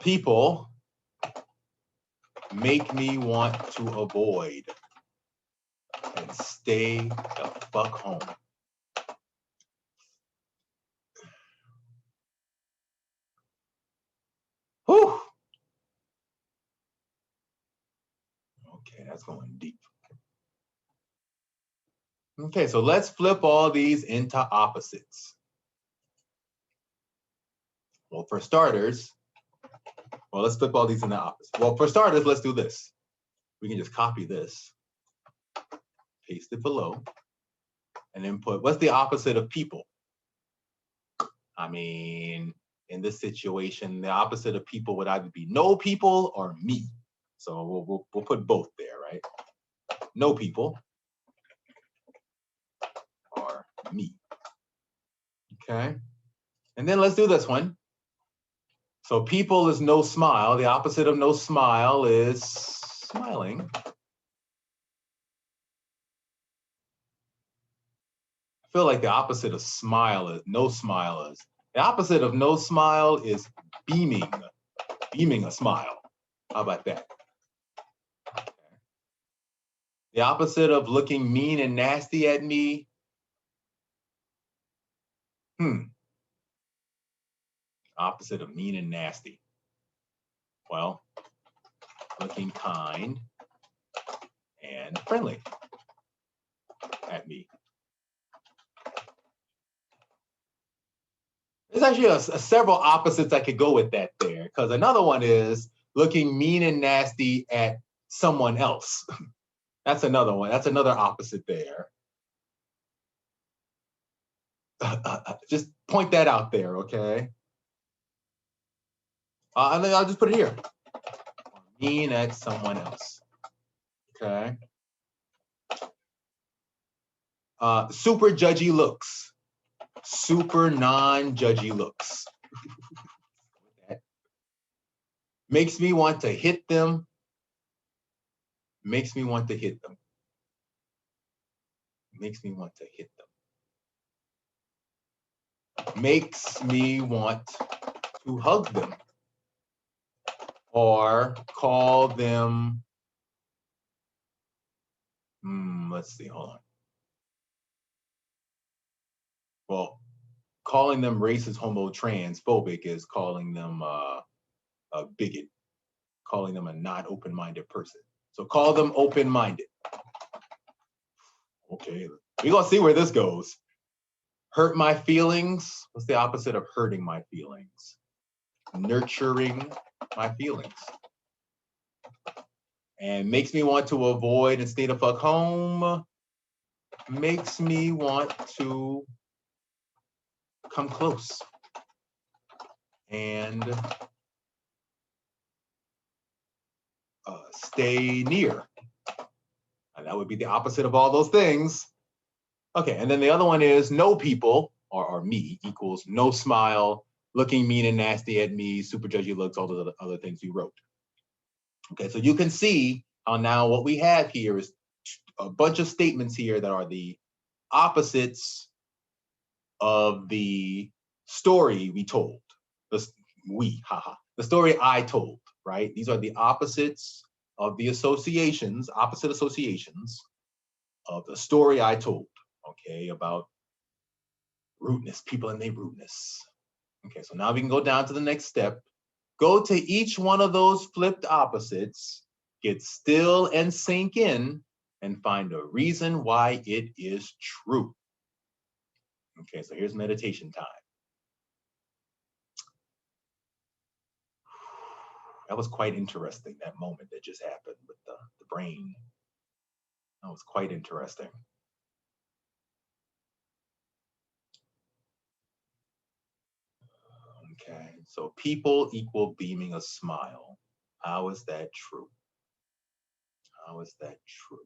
People make me want to avoid and stay the fuck home. Whew. Okay, that's going deep. Okay, so let's flip all these into opposites. Well, for starters, let's flip all these into opposites. Well, for starters, let's do this. We can just copy this, paste it below, and then put, what's the opposite of people? I mean, in this situation, the opposite of people would either be no people or me. So we'll put both there, right? No people or me. Okay. And then let's do this one. So people is no smile. The opposite of no smile is smiling. I feel like the opposite of smile is no smile is. The opposite of no smile is beaming a smile. How about that? The opposite of looking mean and nasty at me. Opposite of mean and nasty. Well, looking kind and friendly at me. There's actually several opposites I could go with that there, because another one is looking mean and nasty at someone else. That's another one. That's another opposite there. Just point that out there, okay? And then I'll just put it here. Mean at someone else, okay? Super judgy looks. Super non-judgy looks. Makes me want to hit them. Makes me want to hit them. Makes me want to hit them. Makes me want to hug them. Or call them, let's see, hold on. Well, calling them racist, homo, transphobic is calling them a bigot, calling them a not open-minded person. So call them open-minded. Okay, We're gonna see where this goes. Hurt my feelings. What's the opposite of hurting my feelings? Nurturing my feelings. And makes me want to avoid and stay the fuck home. Makes me want to come close and stay near. And that would be the opposite of all those things. Okay, and then the other one is no people, or me, equals no smile, looking mean and nasty at me, super judgy looks, all the other things you wrote. Okay, so you can see how now what we have here is a bunch of statements here that are the opposites of the story we told. The story I told, right? These are the opposites of the associations, opposite associations of the story I told, okay, about rudeness, people and their rudeness. Okay, so now we can go down to the next step. Go to each one of those flipped opposites, get still and sink in, and find a reason why it is true. Okay, so here's meditation time. That was quite interesting, that moment that just happened with the brain. That was quite interesting. Okay, so people equal beaming a smile. How is that true? How is that true?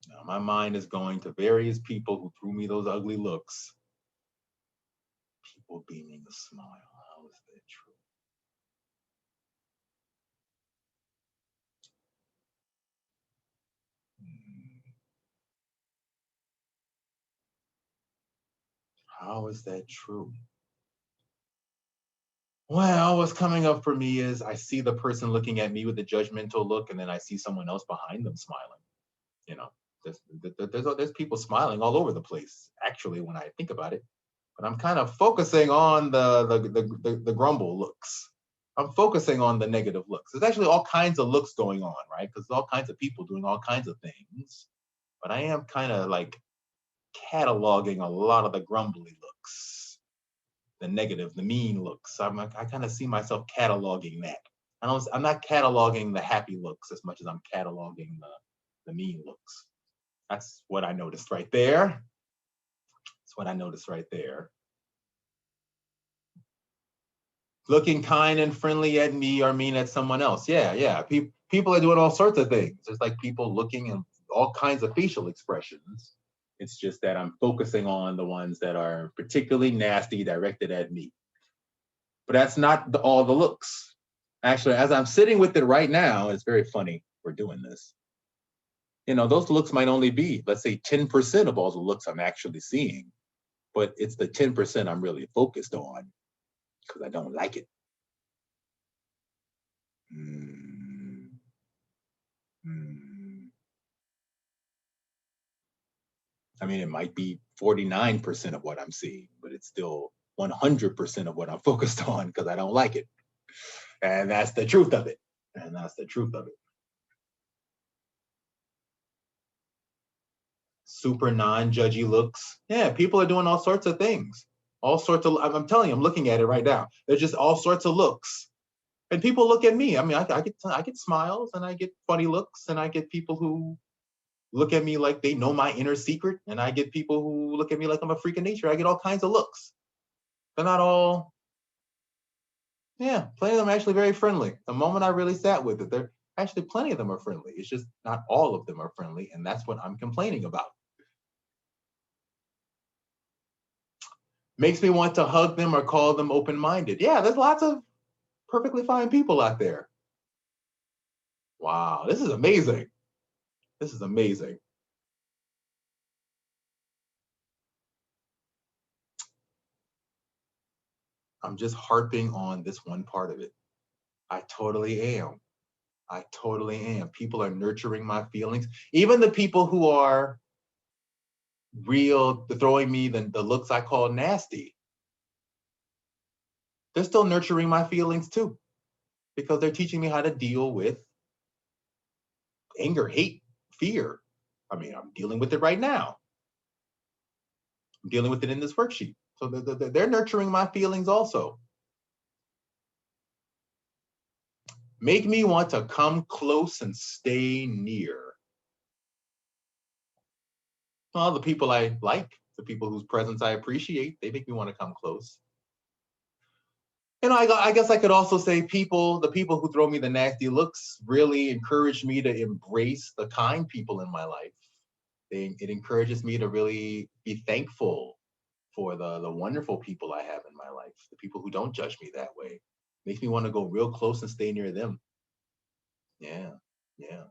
Now, my mind is going to various people who threw me those ugly looks. People beaming a smile. How is that true? How is that true? Well, what's coming up for me is I see the person looking at me with a judgmental look, and then I see someone else behind them smiling. You know, there's people smiling all over the place, actually, when I think about it. But I'm kind of focusing on the grumble looks. I'm focusing on the negative looks. There's actually all kinds of looks going on, right? Because there's all kinds of people doing all kinds of things. But I am kind of like cataloging a lot of the grumbly looks, the negative, the mean looks. I kind of see myself cataloging that. I'm not cataloging the happy looks as much as I'm cataloging the mean looks. That's what I noticed right there. That's what I noticed right there. Looking kind and friendly at me or mean at someone else. Yeah. People are doing all sorts of things. There's like people looking and all kinds of facial expressions. It's just that I'm focusing on the ones that are particularly nasty, directed at me. But that's not all the looks. Actually, as I'm sitting with it right now, it's very funny we're doing this. You know, those looks might only be, let's say, 10% of all the looks I'm actually seeing. But it's the 10% I'm really focused on because I don't like it. I mean, it might be 49% of what I'm seeing, but it's still 100% of what I'm focused on because I don't like it. And that's the truth of it. And that's the truth of it. Super non-judgy looks. Yeah, people are doing all sorts of things. All sorts of, I'm telling you, I'm looking at it right now. There's just all sorts of looks. And people look at me. I mean, I get smiles and I get funny looks and I get people who look at me like they know my inner secret. And I get people who look at me like I'm a freak of nature. I get all kinds of looks. They're not all, yeah, plenty of them are actually very friendly. The moment I really sat with it, they're actually plenty of them are friendly. It's just not all of them are friendly. And that's what I'm complaining about. Makes me want to hug them or call them open-minded. Yeah, there's lots of perfectly fine people out there. Wow, this is amazing. This is amazing. I'm just harping on this one part of it. I totally am. I totally am. People are nurturing my feelings. Even the people who are real, throwing me the looks I call nasty, they're still nurturing my feelings too, because they're teaching me how to deal with anger, hate, fear. I mean, I'm dealing with it right now. I'm dealing with it in this worksheet. So they're nurturing my feelings also. Make me want to come close and stay near. Well, the people I like, the people whose presence I appreciate, they make me want to come close. I guess I could also say the people who throw me the nasty looks really encourage me to embrace the kind people in my life. It encourages me to really be thankful for the wonderful people I have in my life, the people who don't judge me that way. Makes me want to go real close and stay near them. Yeah, yeah.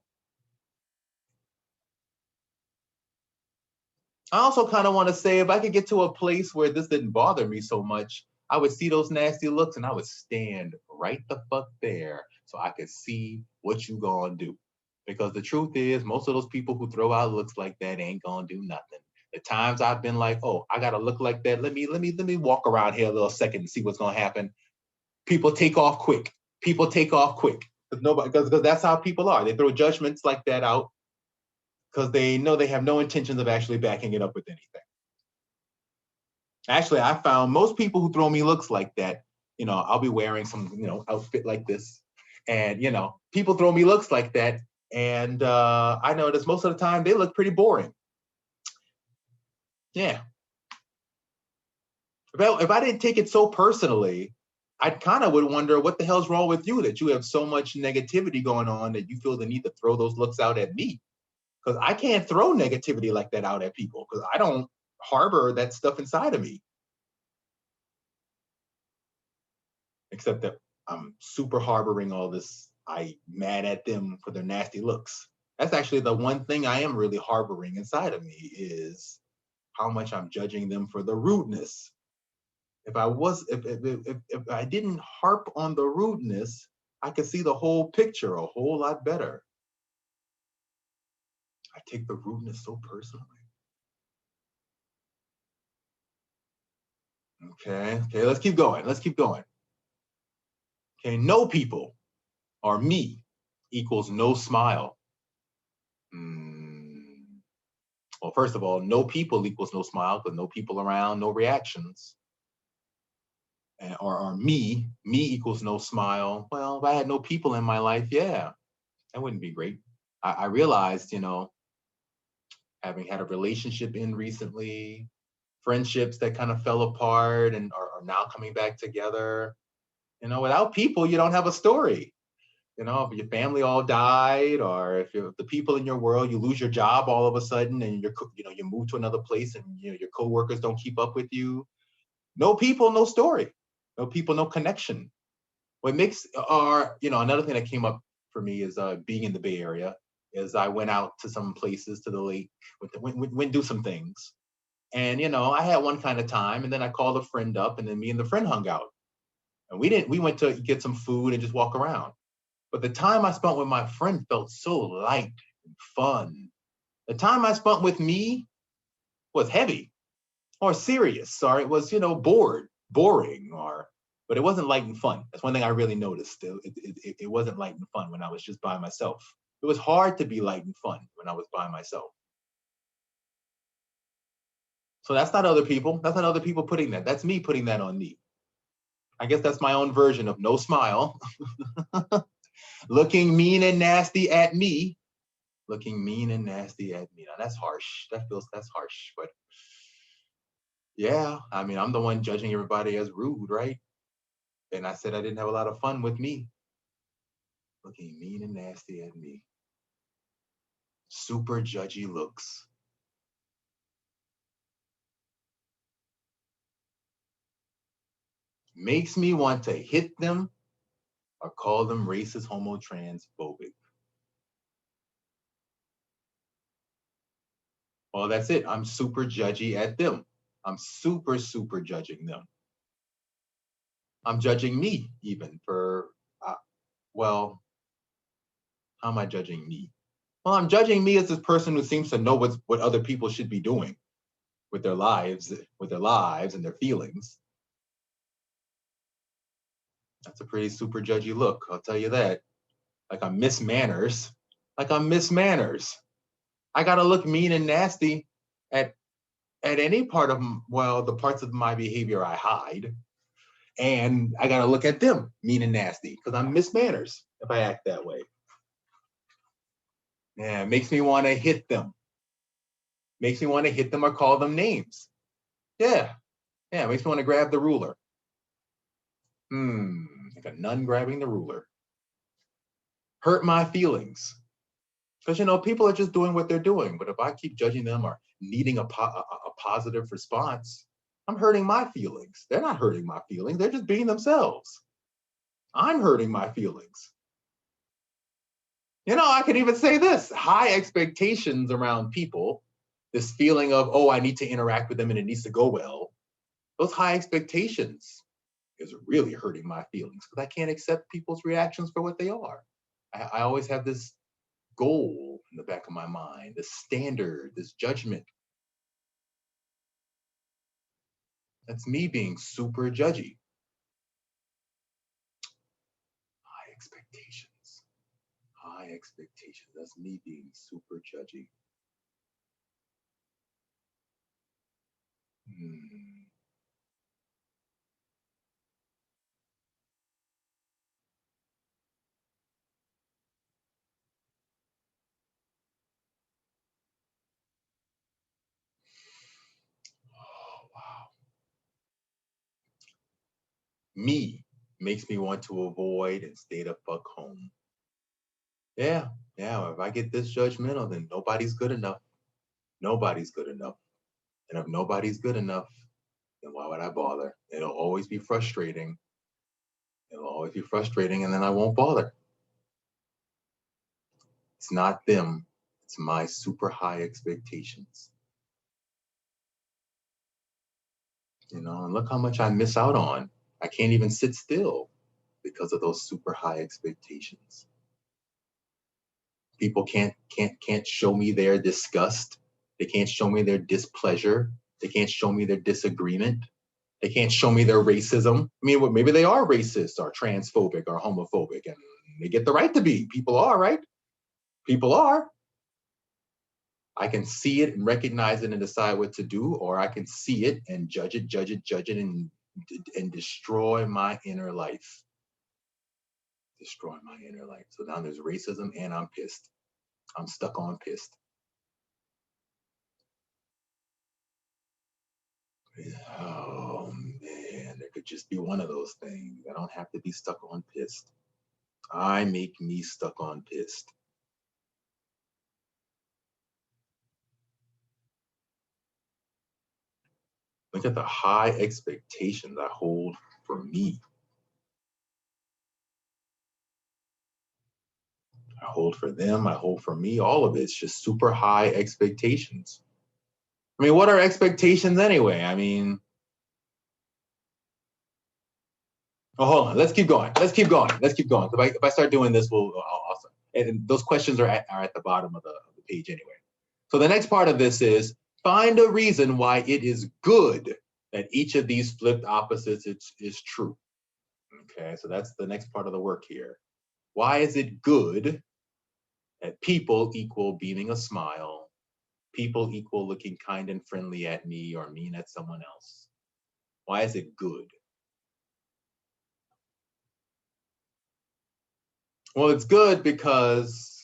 I also kind of want to say if I could get to a place where this didn't bother me so much, I would see those nasty looks and I would stand right the fuck there so I could see what you gonna do. Because the truth is, most of those people who throw out looks like that ain't gonna do nothing. The times I've been like, oh, I gotta look like that. Let me walk around here a little second and see what's gonna happen. People take off quick. People take off quick. Because that's how people are. They throw judgments like that out because they know they have no intentions of actually backing it up with anything. Actually, I found most people who throw me looks like that, I'll be wearing some, outfit like this. And, people throw me looks like that. And I notice most of the time they look pretty boring. Yeah. If I didn't take it so personally, I kind of would wonder what the hell's wrong with you that you have so much negativity going on that you feel the need to throw those looks out at me. Because I can't throw negativity like that out at people because I don't harbor that stuff inside of me. Except that I'm super harboring all this. I mad at them for their nasty looks. That's actually the one thing I am really harboring inside of me is how much I'm judging them for the rudeness. If I didn't harp on the rudeness, I could see the whole picture a whole lot better. I take the rudeness so personally. Okay, let's keep going. Let's keep going. Okay, no people or me equals no smile. Well, first of all, no people equals no smile because no people around, no reactions. Or me equals no smile. Well, if I had no people in my life, yeah, that wouldn't be great. I realized, having had a relationship in recently, friendships that kind of fell apart and are now coming back together. Without people, you don't have a story. If your family all died, or if the people in your world, you lose your job all of a sudden, and you move to another place, and your coworkers don't keep up with you. No people, no story. No people, no connection. What makes another thing that came up for me is being in the Bay Area. Is I went out to some places to the lake, went do some things, and I had one kind of time, and then I called a friend up, and then me and the friend hung out, and we went to get some food and just walk around. But the time I spent with my friend felt so light and fun. The time I spent with me was heavy or serious, or it was, boring, but it wasn't light and fun. That's one thing I really noticed. It wasn't light and fun when I was just by myself. It was hard to be light and fun when I was by myself. So that's not other people. That's not other people putting that. That's me putting that on me. I guess that's my own version of no smile. Looking mean and nasty at me. Looking mean and nasty at me. Now that's harsh. That's harsh. But yeah, I mean, I'm the one judging everybody as rude, right? And I said I didn't have a lot of fun with me. Looking mean and nasty at me. Super judgy looks. Makes me want to hit them or call them racist, homo, transphobic. Well, that's it. I'm super judgy at them. I'm super, super judging them. I'm judging me even for, well, how am I judging me? Well, I'm judging me as this person who seems to know what other people should be doing with their lives, and their feelings. That's a pretty super judgy look, I'll tell you that. Like I'm Miss Manners. Like I'm Miss Manners. I gotta look mean and nasty at any part of, well, the parts of my behavior I hide. And I gotta look at them mean and nasty because I'm Miss Manners if I act that way. Yeah, it makes me want to hit them. Makes me want to hit them or call them names. Yeah, yeah, it makes me want to grab the ruler. Like a nun grabbing the ruler. Hurt my feelings. Because, people are just doing what they're doing. But if I keep judging them or needing a positive response, I'm hurting my feelings. They're not hurting my feelings. They're just being themselves. I'm hurting my feelings. I could even say this: high expectations around people, this feeling of, oh, I need to interact with them and it needs to go well. Those high expectations is really hurting my feelings because I can't accept people's reactions for what they are. I always have this goal in the back of my mind, this standard, this judgment. That's me being super judgy. High expectations. High expectations. That's me being super judgy. Oh, wow. Me makes me want to avoid and stay the fuck home. Yeah, if I get this judgmental, then nobody's good enough. Nobody's good enough. And if nobody's good enough, then why would I bother? It'll always be frustrating. It'll always be frustrating, and then I won't bother. It's not them. It's my super high expectations. And look how much I miss out on. I can't even sit still because of those super high expectations. People can't show me their disgust. They can't show me their displeasure. They can't show me their disagreement. They can't show me their racism. I mean, well, maybe they are racist or transphobic or homophobic, and they get the right to be. People are, right? People are. I can see it and recognize it and decide what to do, or I can see it and judge it, and destroy my inner life. Destroy my inner life. So now there's racism and I'm pissed. I'm stuck on pissed. Oh man, there could just be one of those things. I don't have to be stuck on pissed. I make me stuck on pissed. Look at the high expectations I hold for me. I hold for them, I hold for me, all of it's just super high expectations. I mean, what are expectations anyway? I mean, oh, hold on, let's keep going. If I start doing this, we'll also, and those questions are at the bottom of the page anyway. So the next part of this is find a reason why it is good that each of these flipped opposites is true. Okay, so that's the next part of the work here. Why is it good that people equal beaming a smile, people equal looking kind and friendly at me or mean at someone else? Why is it good? Well, it's good because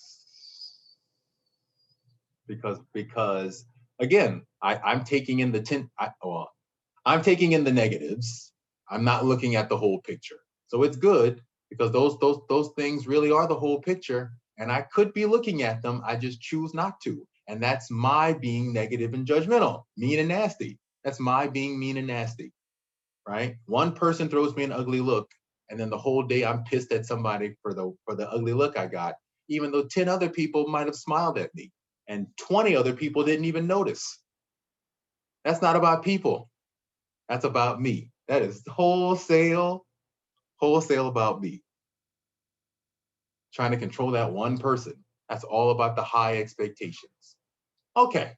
again, I'm taking in I'm taking in the negatives. I'm not looking at the whole picture. So it's good because those things really are the whole picture, and I could be looking at them. I just choose not to, and that's my being negative and judgmental, mean and nasty. That's my being mean and nasty, right? One person throws me an ugly look, and then the whole day I'm pissed at somebody for the ugly look I got, even though 10 other people might have smiled at me, and 20 other people didn't even notice. That's not about people. That's about me. That is wholesale about me. Trying to control that one person. That's all about the high expectations. Okay,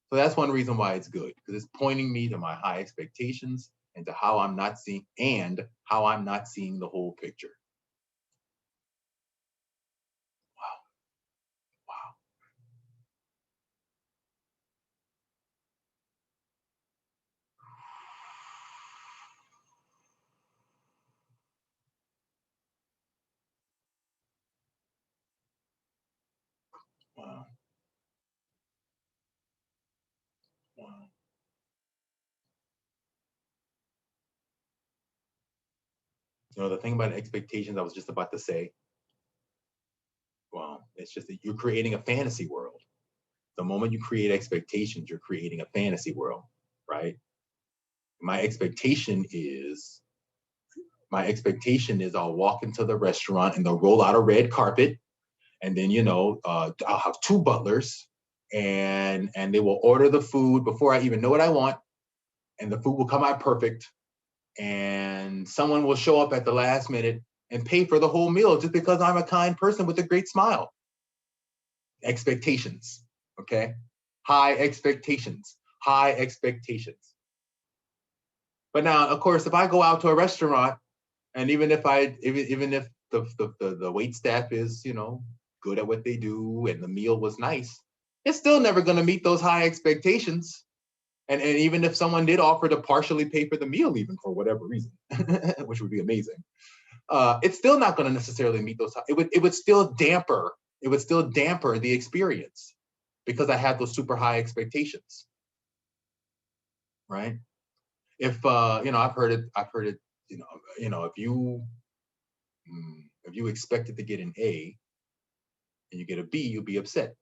so that's one reason why it's good, because it's pointing me to my high expectations and to how I'm not seeing the whole picture. Wow. You know, the thing about expectations I was just about to say, well, it's just that you're creating a fantasy world. The moment you create expectations, you're creating a fantasy world, right? My expectation is I'll walk into the restaurant and they'll roll out a red carpet, and then I'll have two butlers, and they will order the food before I even know what I want, and the food will come out perfect, and someone will show up at the last minute and pay for the whole meal just because I'm a kind person with a great smile. Expectations, okay? High expectations, high expectations. But now, of course, if I go out to a restaurant, and even if the wait staff is, good at what they do and the meal was nice, it's still never going to meet those high expectations. And even if someone did offer to partially pay for the meal, even for whatever reason, which would be amazing, it's still not going to necessarily meet those. It would still damper the experience because I had those super high expectations, right? If I've heard it. If you expected to get an A and you get a B, you'll be upset.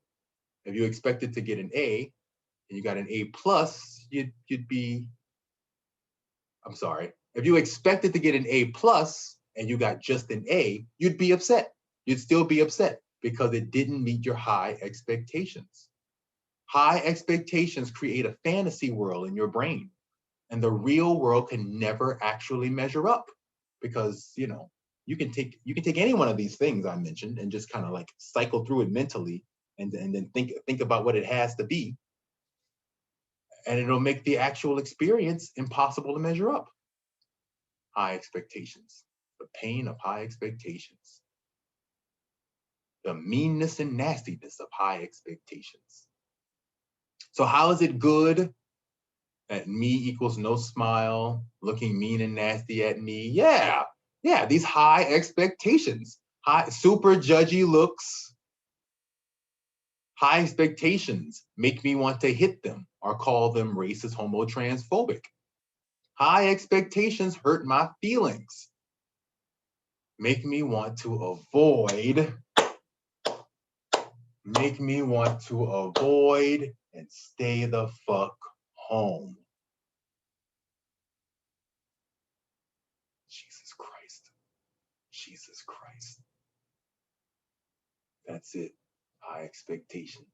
If you expected to get an A and you got an A plus, you'd be. I'm sorry. If you expected to get an A plus and you got just an A, you'd be upset. You'd still be upset because it didn't meet your high expectations. High expectations create a fantasy world in your brain, and the real world can never actually measure up because you can take any one of these things I mentioned and just kind of like cycle through it mentally, and then think about what it has to be, and it'll make the actual experience impossible to measure up. High expectations, the pain of high expectations, the meanness and nastiness of high expectations. So how is it good that me equals no smile, looking mean and nasty at me? Yeah, these high expectations, high super judgy looks, high expectations make me want to hit them or call them racist, homo, transphobic. High expectations hurt my feelings, make me want to avoid and stay the fuck home. Jesus Christ. Jesus Christ. That's it. High expectations.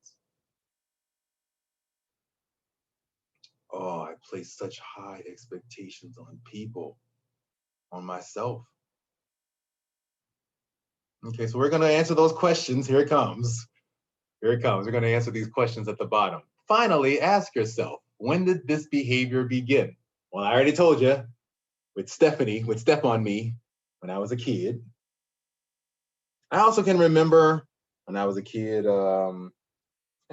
Oh, I place such high expectations on people, on myself. Okay, so we're going to answer those questions. Here it comes. We're going to answer these questions at the bottom. Finally, ask yourself, when did this behavior begin? Well, I already told you, with Steph on me when I was a kid. I also can remember when I was a kid, and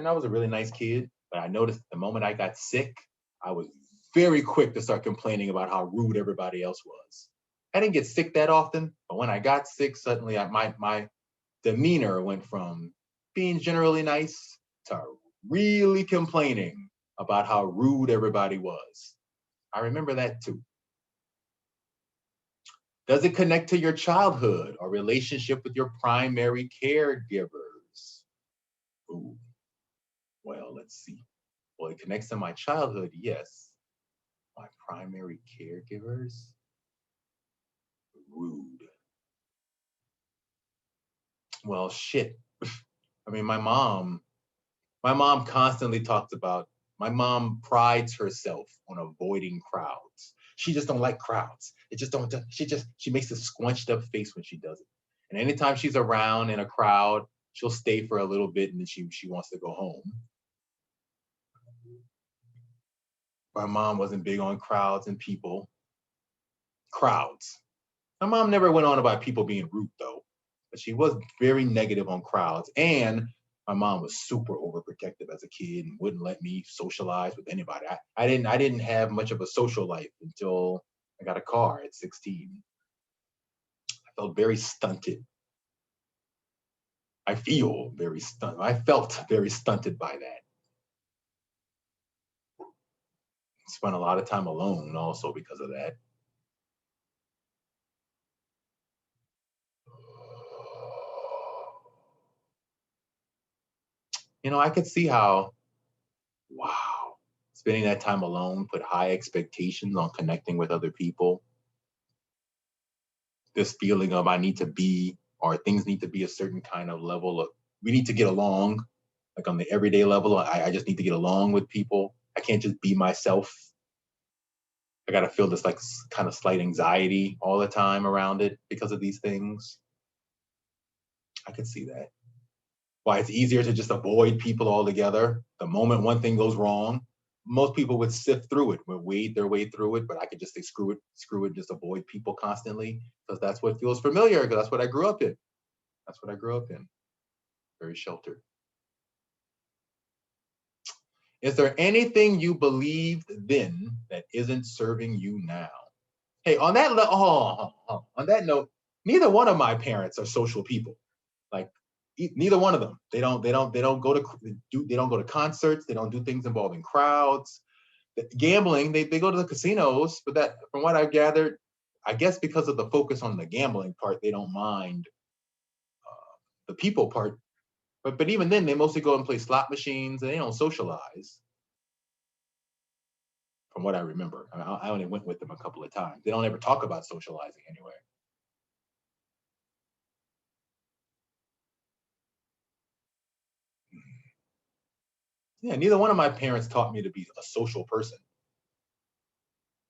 I was a really nice kid, but I noticed the moment I got sick, I was very quick to start complaining about how rude everybody else was. I didn't get sick that often, but when I got sick, suddenly my demeanor went from being generally nice to really complaining about how rude everybody was. I remember that too. Does it connect to your childhood or relationship with your primary caregivers? Ooh, well, let's see. Well, it connects to my childhood, yes. My primary caregivers? Rude. Well, shit. I mean, my mom constantly talks about, my mom prides herself on avoiding crowds. She just don't like crowds. It just don't, she makes a squunched up face when she does it. And anytime she's around in a crowd, she'll stay for a little bit and then she wants to go home. My mom wasn't big on crowds and people. Crowds. My mom never went on about people being rude though, but she was very negative on crowds. And my mom was super overprotective as a kid and wouldn't let me socialize with anybody. I didn't have much of a social life until I got a car at 16. I felt very stunted. I felt very stunted by that. Spent a lot of time alone also because of that. I could see how, wow, spending that time alone put high expectations on connecting with other people. This feeling of I need to be, or things need to be a certain kind of level of, we need to get along, like on the everyday level. I just need to get along with people. I can't just be myself. I got to feel this like kind of slight anxiety all the time around it because of these things. I could see that. Why it's easier to just avoid people altogether. The moment one thing goes wrong, most people would sift through it, would wade their way through it. But I could just say, screw it, just avoid people constantly because that's what feels familiar. Because that's what I grew up in. That's what I grew up in. Very sheltered. Is there anything you believed then that isn't serving you now? Hey, on that on that note, neither one of my parents are social people. Like neither one of them. They don't go to they don't go to concerts. They don't do things involving crowds. Gambling, they go to the casinos, but that from what I've gathered, I guess because of the focus on the gambling part, they don't mind the people part. But even then, they mostly go and play slot machines and they don't socialize. From what I remember, I only went with them a couple of times. They don't ever talk about socializing anyway. Yeah, neither one of my parents taught me to be a social person.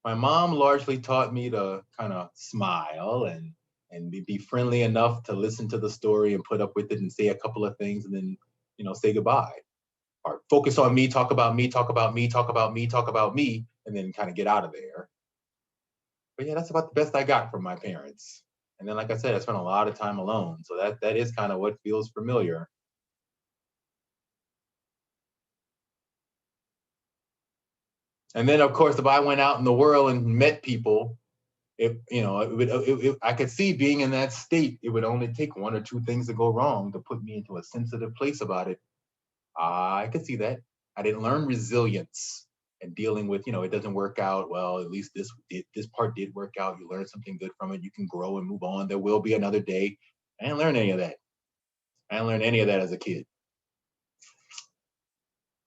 My mom largely taught me to kind of smile and be friendly enough to listen to the story and put up with it and say a couple of things and then say goodbye or focus on me, talk about me, talk about me, talk about me, talk about me, and then kind of get out of there. But yeah, that's about the best I got from my parents. And then, like I said, I spent a lot of time alone, so that is kind of what feels familiar. And then, of course, if I went out in the world and met people, if I could see being in that state, it would only take one or two things to go wrong to put me into a sensitive place about it. I could see that. I didn't learn resilience and dealing with, it doesn't work out. Well, at least this part did work out. You learn something good from it. You can grow and move on. There will be another day. I didn't learn any of that. I didn't learn any of that as a kid.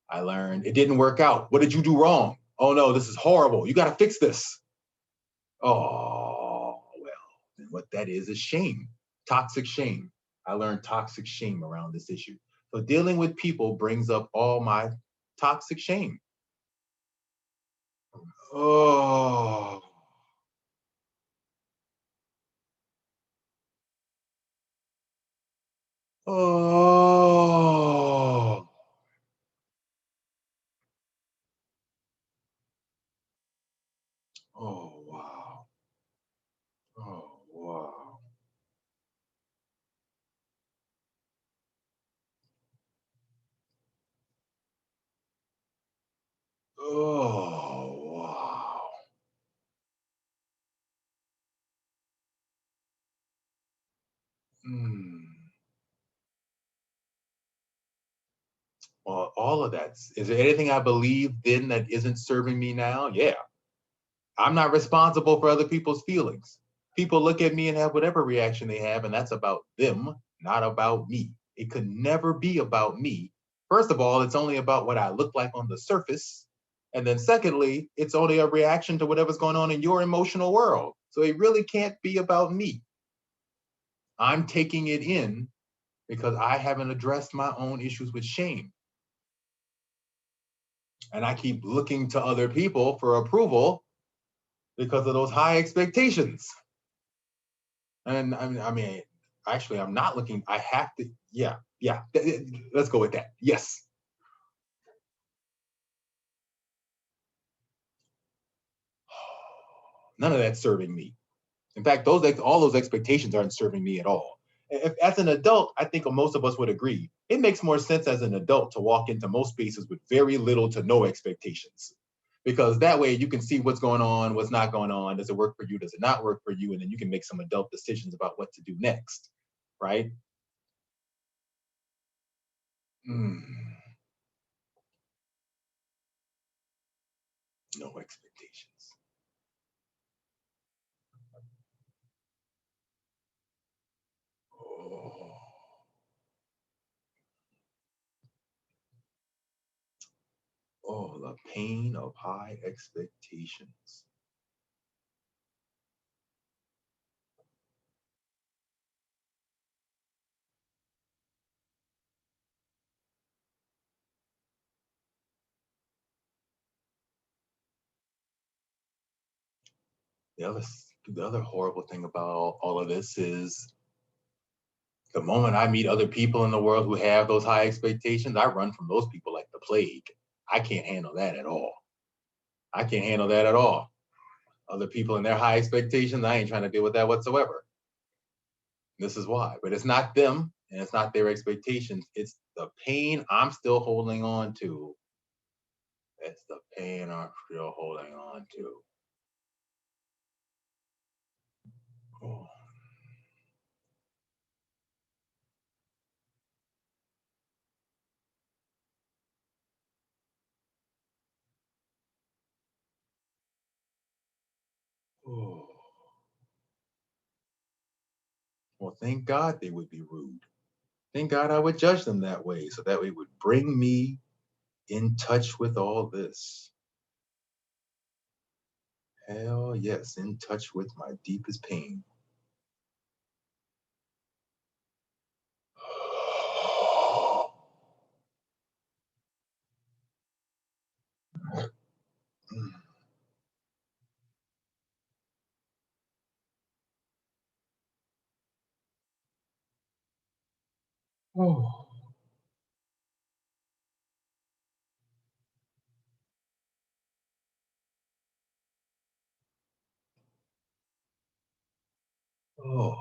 I learned it didn't work out. What did you do wrong? Oh no, this is horrible. You got to fix this. Oh, well, then what that is shame, toxic shame. I learned toxic shame around this issue. So dealing with people brings up all my toxic shame. Oh, oh, oh, wow. Oh, wow. Oh, wow. Mm. Well, all of that. Is there anything I believe then that isn't serving me now? Yeah. I'm not responsible for other people's feelings. People look at me and have whatever reaction they have, and that's about them, not about me. It could never be about me. First of all, it's only about what I look like on the surface. And then, secondly, it's only a reaction to whatever's going on in your emotional world. So it really can't be about me. I'm taking it in because I haven't addressed my own issues with shame. And I keep looking to other people for approval because of those high expectations. And I mean, actually, I'm not looking. I have to. Yeah, yeah. Let's go with that. Yes. None of that's serving me. In fact, all those expectations aren't serving me at all. If, as an adult, I think most of us would agree. It makes more sense as an adult to walk into most spaces with very little to no expectations, because that way you can see what's going on, what's not going on. Does it work for you? Does it not work for you? And then you can make some adult decisions about what to do next, right? Mm, no expectations. Oh. Oh, the pain of high expectations. The other, the other horrible thing about all of this is the moment I meet other people in the world who have those high expectations, I run from those people like the plague. I can't handle that at all. I can't handle that at all. Other people and their high expectations, I ain't trying to deal with that whatsoever. This is why. But it's not them and it's not their expectations. It's the pain I'm still holding on to. It's the pain I'm still holding on to. Oh. Oh. Well, thank God they would be rude. Thank God I would judge them that way so that it would bring me in touch with all this. Hell yes, in touch with my deepest pain. Oh. Oh. Oh.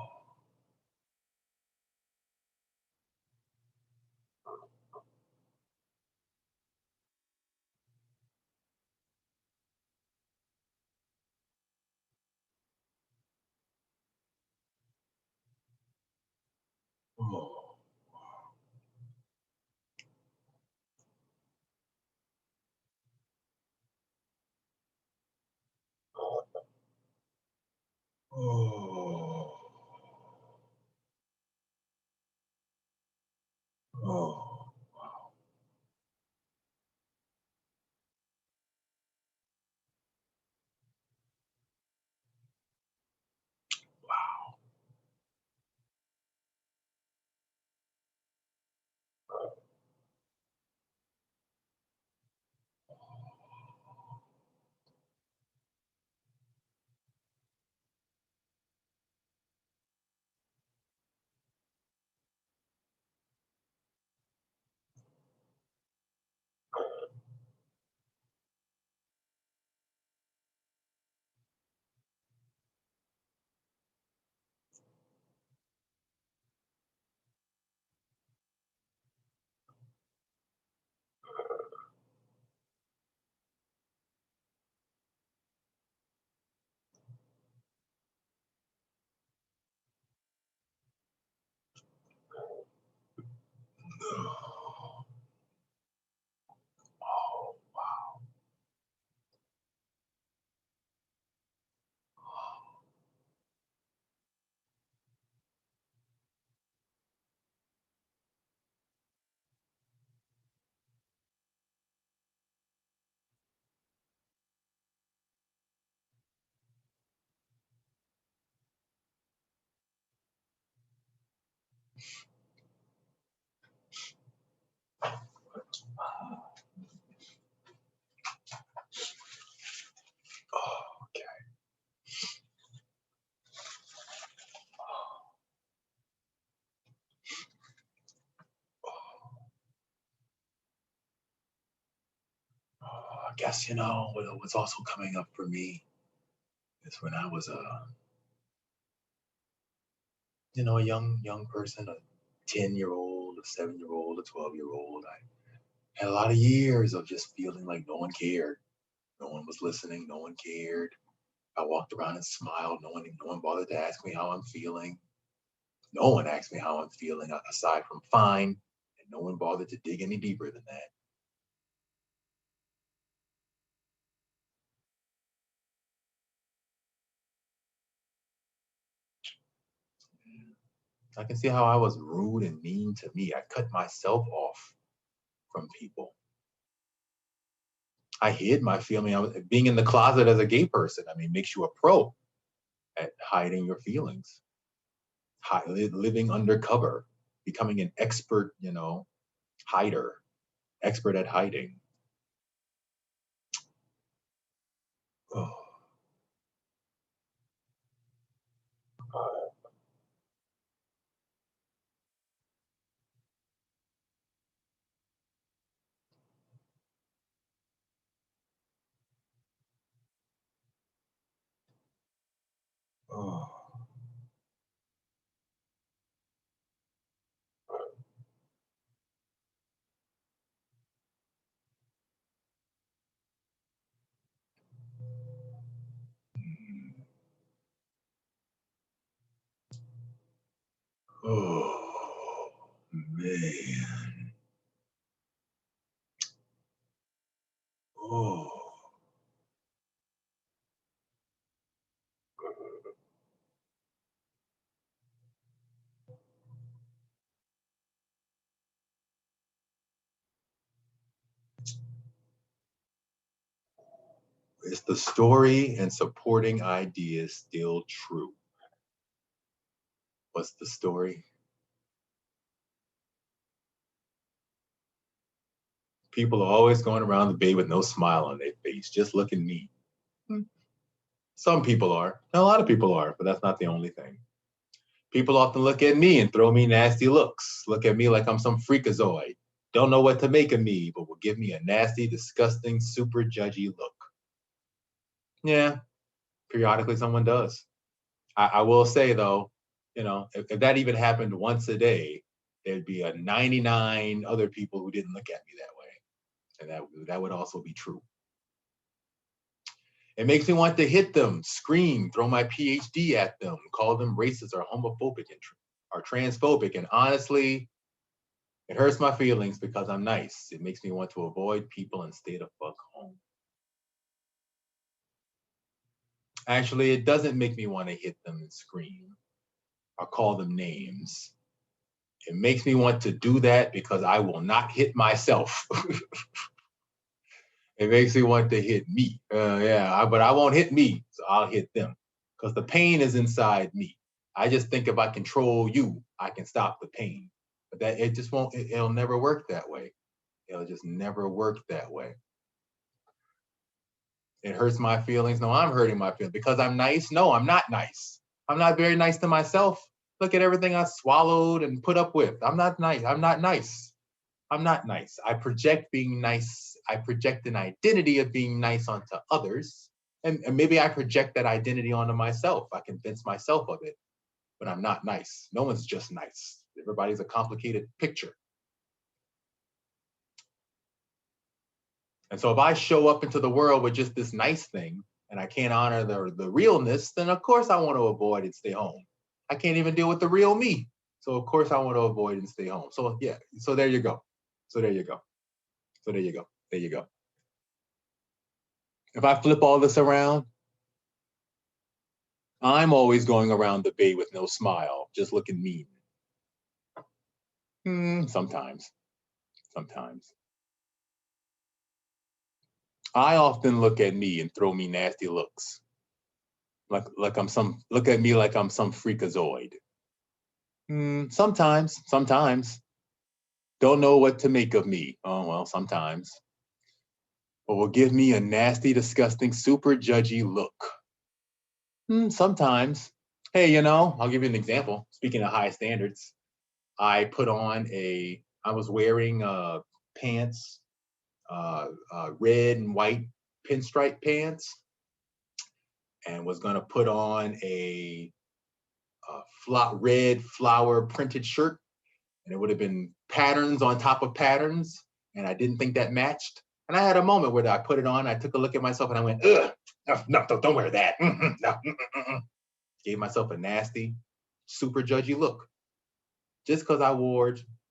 Oh. Oh. Oh. Okay. I guess what's also coming up for me is when I was a young person, a 10-year old, a 7-year old, a 12-year old. I had a lot of years of just feeling like no one cared, no one was listening, no one cared. I walked around and smiled. No one bothered to ask me how I'm feeling. No one asked me how I'm feeling aside from fine, and no one bothered to dig any deeper than that. I can see how I was rude and mean to me. I cut myself off from people. I hid my feeling. Being in the closet as a gay person, I mean, makes you a pro at hiding your feelings, living undercover, becoming an expert, hider, expert at hiding. Oh, oh, oh, man. Oh, is the story and supporting ideas still true? What's the story? People are always going around the bay with no smile on their face, just looking mean. Some people are, and a lot of people are, but that's not the only thing. People often look at me and throw me nasty looks, look at me like I'm some freakazoid, don't know what to make of me, but will give me a nasty, disgusting, super judgy look. Yeah, periodically someone does. I will say though, if that even happened once a day, there'd be a 99 other people who didn't look at me that way. And that would also be true. It makes me want to hit them, scream, throw my PhD at them, call them racist or homophobic or transphobic. And honestly, it hurts my feelings because I'm nice. It makes me want to avoid people and stay the fuck home. Actually, it doesn't make me want to hit them and scream or call them names. It makes me want to do that because I will not hit myself. It makes me want to hit me. But I won't hit me, so I'll hit them because the pain is inside me. I just think if I control you, I can stop the pain. But that it just won't. It'll never work that way. It'll just never work that way. It hurts my feelings. No, I'm hurting my feelings because I'm nice. No, I'm not nice. I'm not very nice to myself. Look at everything I swallowed and put up with. I'm not nice. I'm not nice. I'm not nice. I project being nice. I project an identity of being nice onto others. And maybe I project that identity onto myself. I convince myself of it, but I'm not nice. No one's just nice. Everybody's a complicated picture. And so if I show up into the world with just this nice thing and I can't honor the realness, then of course I want to avoid and stay home. I can't even deal with the real me. So of course I want to avoid and stay home. So yeah, so there you go. So there you go. So there you go. There you go. If I flip all this around, I'm always going around the bay with no smile, just looking mean. Sometimes, sometimes. I often look at me and throw me nasty looks. Look at me like I'm some freakazoid. Sometimes. Don't know what to make of me. Oh, well, sometimes. But will give me a nasty, disgusting, super judgy look. Sometimes. Hey, I'll give you an example. Speaking of high standards, I was wearing pants, red and white pinstripe pants, and was going to put on a red flower printed shirt, and it would have been patterns on top of patterns, and I didn't think that matched. And I had a moment where I put it on, I took a look at myself, and I went, ugh, no, don't wear that. No, Gave myself a nasty, super judgy look, just because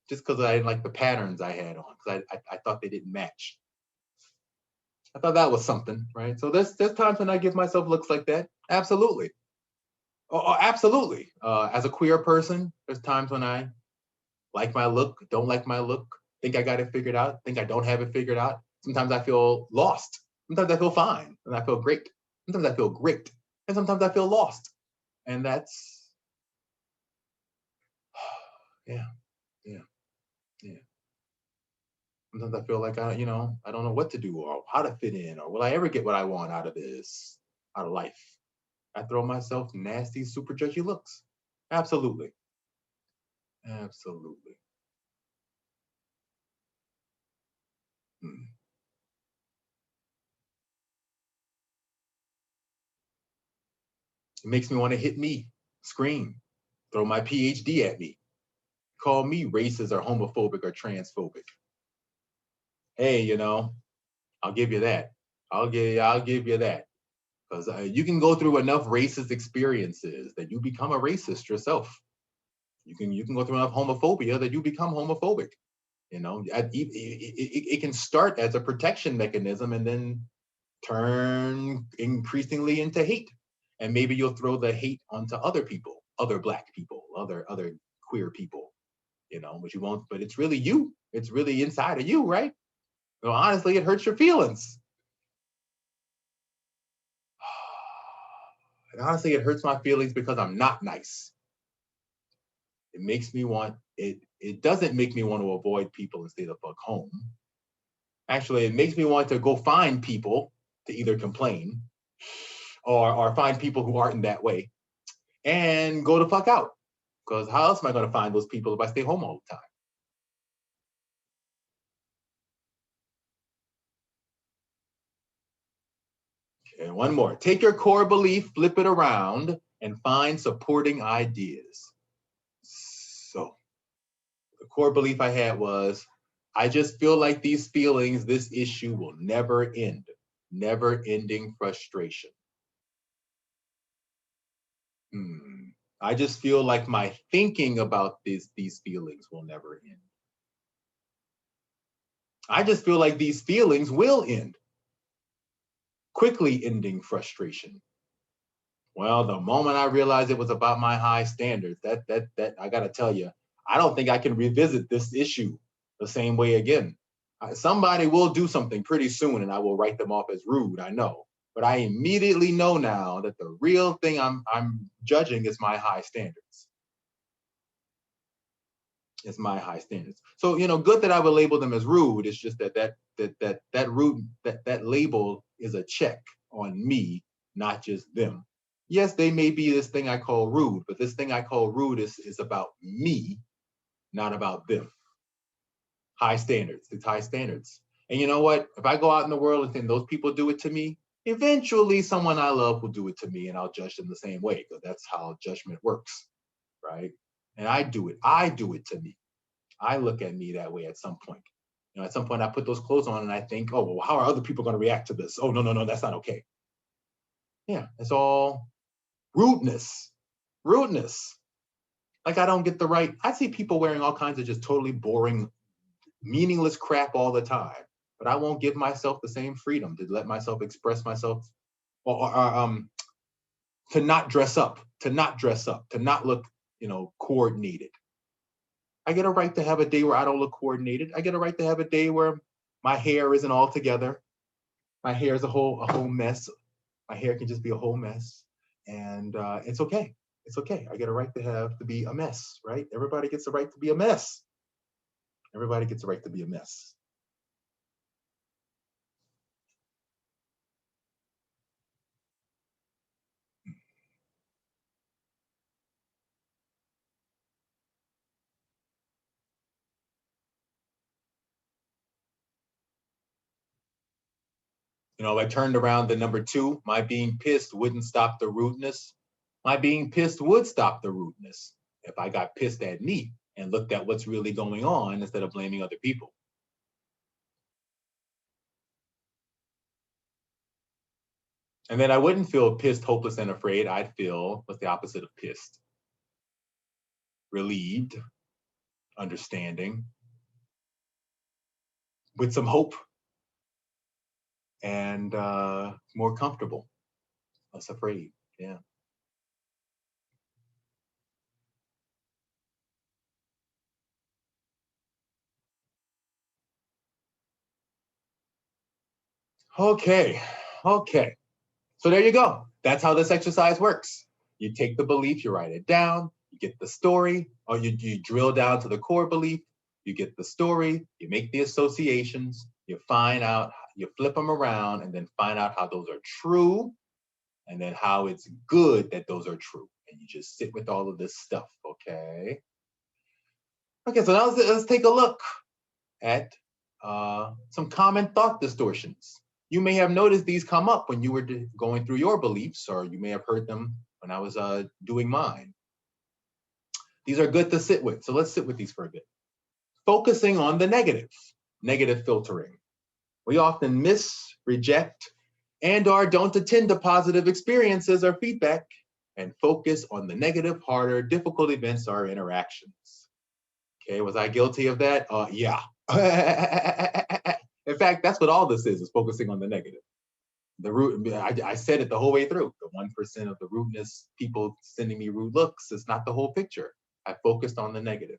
just because I didn't like the patterns I had on, because I thought they didn't match. I thought that was something, right? So there's times when I give myself looks like that. Absolutely. Oh, absolutely. As a queer person, there's times when I like my look, don't like my look, think I got it figured out, think I don't have it figured out. Sometimes I feel lost. Sometimes I feel fine and I feel great. Sometimes I feel great. And sometimes I feel lost. And that's, yeah, yeah, yeah. Sometimes I feel like I don't know what to do or how to fit in or will I ever get what I want out of this, out of life. I throw myself nasty, super judgy looks. Absolutely. Absolutely. Hmm. It makes me want to hit me, scream, throw my PhD at me, call me racist or homophobic or transphobic. Hey, I'll give you that. I'll give you that. Because you can go through enough racist experiences that you become a racist yourself. You can go through enough homophobia that you become homophobic. It can start as a protection mechanism and then turn increasingly into hate. And maybe you'll throw the hate onto other people, other Black people, other queer people, but you won't. But it's really you. It's really inside of you, right? So honestly, it hurts your feelings. And honestly, it hurts my feelings because I'm not nice. It makes me want it. It doesn't make me want to avoid people and stay the fuck home. Actually, it makes me want to go find people to either complain or find people who aren't in that way and go the fuck out. Because how else am I going to find those people if I stay home all the time? Okay, one more. Take your core belief, flip it around, and find supporting ideas. So, the core belief I had was I just feel like these feelings, this issue will never end. Never ending frustration. Hmm. I just feel like my thinking about these feelings will never end. I just feel like these feelings will end. Quickly ending frustration. Well, the moment I realized it was about my high standards, that I gotta tell you, I don't think I can revisit this issue the same way again. Somebody will do something pretty soon, and I will write them off as rude. I know, but I immediately know now that the real thing I'm judging is my high standards. It's my high standards. So good that I would label them as rude. It's just that rude that label is a check on me, not just them. Yes, they may be this thing I call rude, but this thing I call rude is about me, not about them. High standards. It's high standards. And you know what? If I go out in the world and think those people do it to me, eventually someone I love will do it to me, and I'll judge them the same way because that's how judgment works, right? And I do it. I do it to me. I look at me that way at some point. At some point, I put those clothes on and I think, oh, well, how are other people going to react to this? Oh, no, no, no, that's not okay. Yeah, it's all rudeness. Rudeness. Like I don't get the right. I see people wearing all kinds of just totally boring, meaningless crap all the time, but I won't give myself the same freedom to let myself express myself or to not dress up, to not look, coordinated. I get a right to have a day where I don't look coordinated. I get a right to have a day where my hair isn't all together. My hair is a whole mess. My hair can just be a whole mess, and it's okay. It's okay. I get a right to be a mess, right? Everybody gets a right to be a mess. Everybody gets a right to be a mess. I turned around the number two. My being pissed wouldn't stop the rudeness. My being pissed would stop the rudeness if I got pissed at me and looked at what's really going on instead of blaming other people. And then I wouldn't feel pissed, hopeless, and afraid. I'd feel what's the opposite of pissed? Relieved, understanding, with some hope, and more comfortable, less afraid. Yeah. Okay, okay. So there you go. That's how this exercise works. You take the belief, you write it down, you get the story, or you drill down to the core belief, you get the story, you make the associations, you find out, you flip them around, and then find out how those are true, and then how it's good that those are true. And you just sit with all of this stuff, okay? Okay, so now let's take a look at some common thought distortions. You may have noticed these come up when you were going through your beliefs, or you may have heard them when I was doing mine. These are good to sit with, so let's sit with these for a bit. Focusing on the negative, negative filtering. We often miss, reject, and or don't attend to positive experiences or feedback, and focus on the negative, harder, difficult events or interactions. Okay, was I guilty of that? Yeah. In fact, that's what all this is focusing on the negative. The root, I said it the whole way through. The 1% of the rudeness, people sending me rude looks, is not the whole picture. I focused on the negative.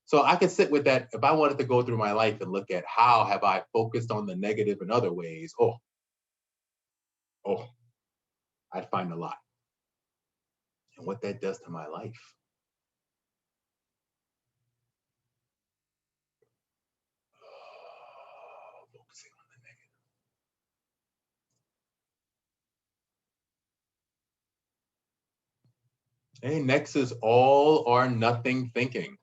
So I could sit with that if I wanted to go through my life and look at how have I focused on the negative in other ways. Oh, I'd find a lot. And what that does to my life. Focusing on the negative. Okay, next is all or nothing thinking.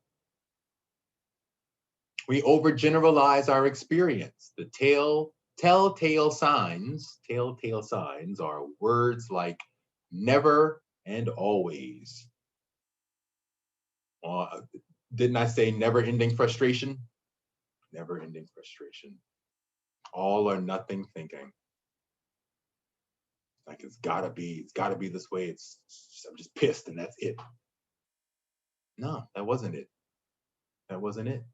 We overgeneralize our experience. The telltale signs are words like never and always. Didn't I say never ending frustration? Never ending frustration. All or nothing thinking. Like it's gotta be this way. I'm just pissed and that's it. No, that wasn't it. That wasn't it.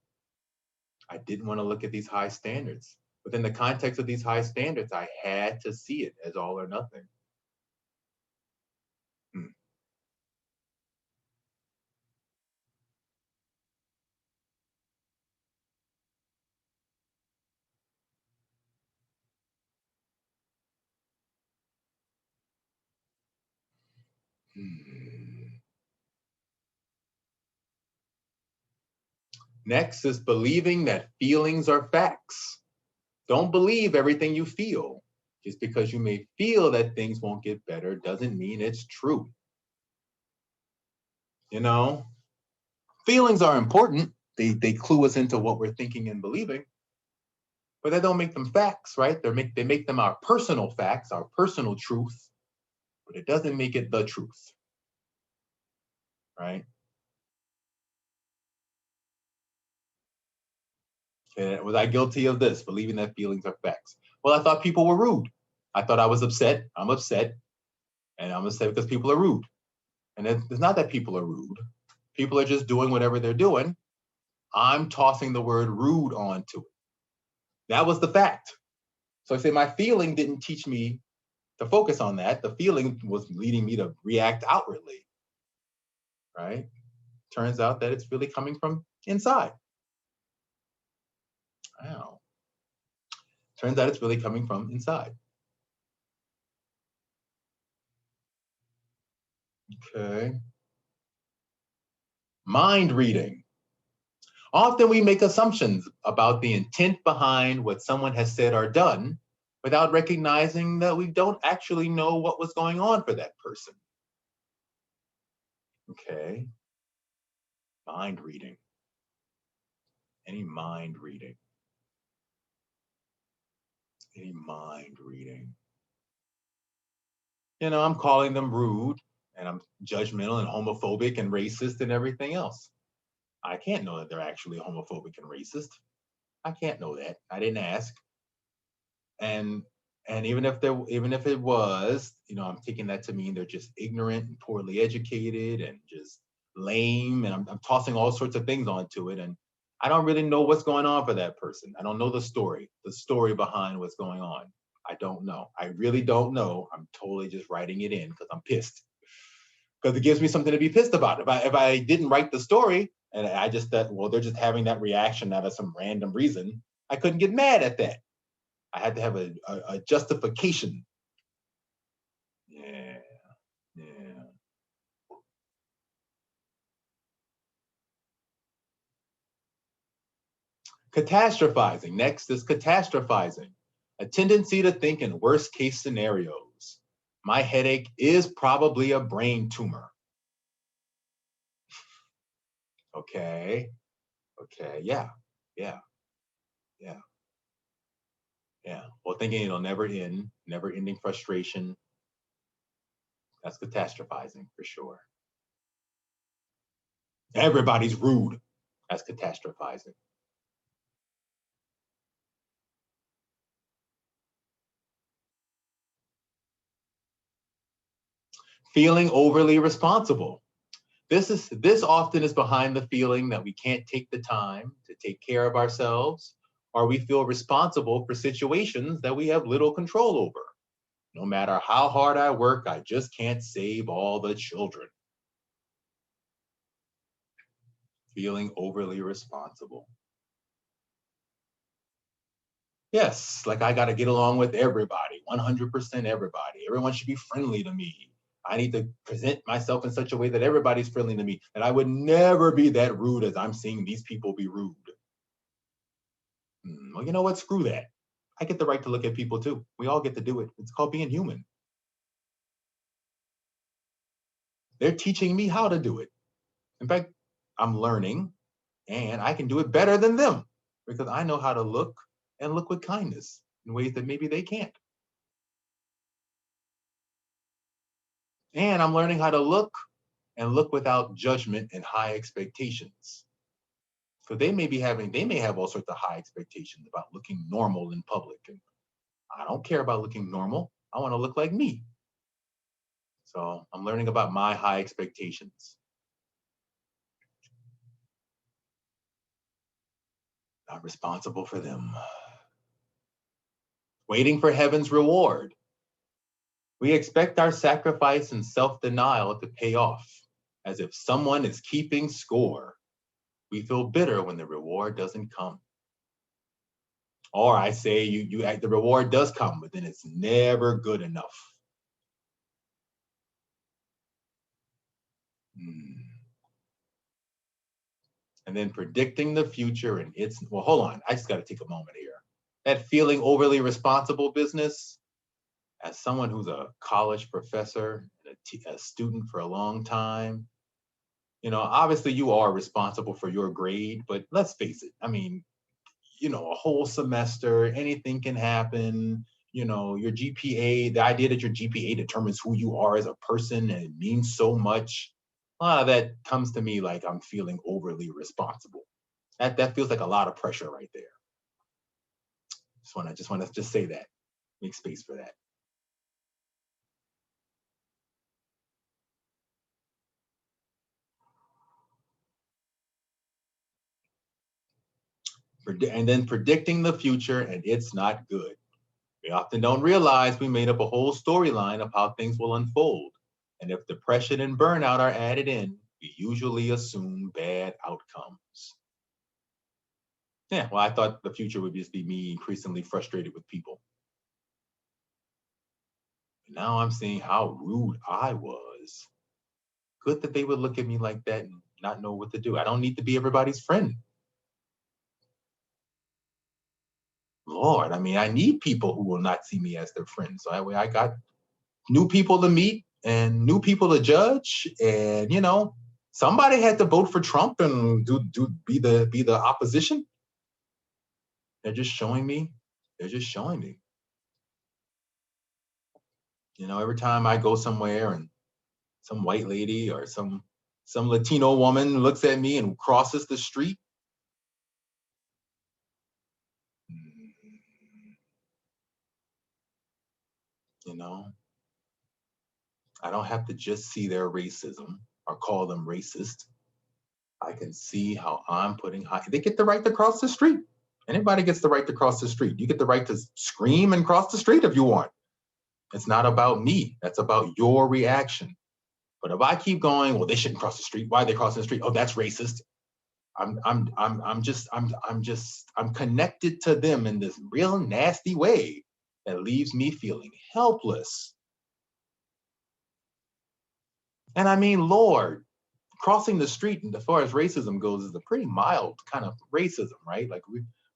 I didn't want to look at these high standards. Within the context of these high standards, I had to see it as all or nothing. Hmm. Hmm. Next is believing that feelings are facts. Don't believe everything you feel. Just because you may feel that things won't get better doesn't mean it's true. You know, feelings are important. They clue us into what we're thinking and believing, but that don't make them facts, right? They make them our personal facts, our personal truth, but it doesn't make it the truth, right? And was I guilty of this, believing that feelings are facts? Well, I thought people were rude. I thought I was upset. I'm upset, and I'm upset because people are rude. And it's not that people are rude. People are just doing whatever they're doing. I'm tossing the word rude onto it. That was the fact. So I say my feeling didn't teach me to focus on that. The feeling was leading me to react outwardly, right? Turns out that it's really coming from inside. Wow. Turns out it's really coming from inside. Okay. Mind reading. Often we make assumptions about the intent behind what someone has said or done without recognizing that we don't actually know what was going on for that person. Okay. Mind reading. Any mind reading? Any mind reading? You know, I'm calling them rude and I'm judgmental and homophobic and racist and everything else. I can't know that they're actually homophobic and racist. I can't know that. I didn't ask. And even if it was, you know, I'm taking that to mean they're just ignorant and poorly educated and just lame, and I'm tossing all sorts of things onto it, and I don't really know what's going on for that person. I don't know the story behind what's going on. I don't know. I really don't know. I'm totally just writing it in because I'm pissed, because it gives me something to be pissed about. If I didn't write the story and I just thought, well, they're just having that reaction out of some random reason, I couldn't get mad at that. I had to have a justification. Yeah, yeah. Catastrophizing. Next is catastrophizing, a tendency to think in worst case scenarios. My headache is probably a brain tumor. Okay, okay, yeah, yeah, yeah, yeah. Well, thinking it'll never end, never ending frustration. That's catastrophizing for sure. Everybody's rude. That's catastrophizing. Feeling overly responsible. This often is behind the feeling that we can't take the time to take care of ourselves, or we feel responsible for situations that we have little control over. No matter how hard I work, I just can't save all the children. Feeling overly responsible. Yes, like I got to get along with everybody, 100% everybody. Everyone should be friendly to me. I need to present myself in such a way that everybody's friendly to me, that I would never be that rude as I'm seeing these people be rude. Well, you know what? Screw that. I get the right to look at people too. We all get to do it. It's called being human. They're teaching me how to do it. In fact, I'm learning and I can do it better than them because I know how to look and look with kindness in ways that maybe they can't. And I'm learning how to look and look without judgment and high expectations. So they may have all sorts of high expectations about looking normal in public. And I don't care about looking normal. I want to look like me. So I'm learning about my high expectations. Not responsible for them. Waiting for heaven's reward. We expect our sacrifice and self-denial to pay off, as if someone is keeping score. We feel bitter when the reward doesn't come. Or I say the reward does come, but then it's never good enough. And then predicting the future and well, hold on, I just got to take a moment here. That feeling overly responsible business, as someone who's a college professor and a student for a long time, obviously you are responsible for your grade, but let's face it, I mean, a whole semester, anything can happen. Your GPA, the idea that your GPA determines who you are as a person and it means so much. A lot of that comes to me like I'm feeling overly responsible. That feels like a lot of pressure right there. Just say that. Make space for that. And then predicting the future, and it's not good. We often don't realize we made up a whole storyline of how things will unfold. And if depression and burnout are added in, we usually assume bad outcomes. Yeah, well, I thought the future would just be me increasingly frustrated with people. But now I'm seeing how rude I was. Good that they would look at me like that and not know what to do. I don't need to be everybody's friend. Lord, I mean, I need people who will not see me as their friend. So that way I got new people to meet and new people to judge. And somebody had to vote for Trump and be the opposition. They're just showing me. They're just showing me. Every time I go somewhere and some white lady or some Latino woman looks at me and crosses the street. You know, I don't have to just see their racism or call them racist. I can see how I'm putting high. They get the right to cross the street. Anybody gets the right to cross the street. You get the right to scream and cross the street if you want. It's not about me. That's about your reaction. But if I keep going, well, they shouldn't cross the street. Why are they crossing the street? Oh, that's racist. I'm connected to them in this real nasty way that leaves me feeling helpless. And I mean, Lord, crossing the street, and as far as racism goes, is a pretty mild kind of racism, right? Like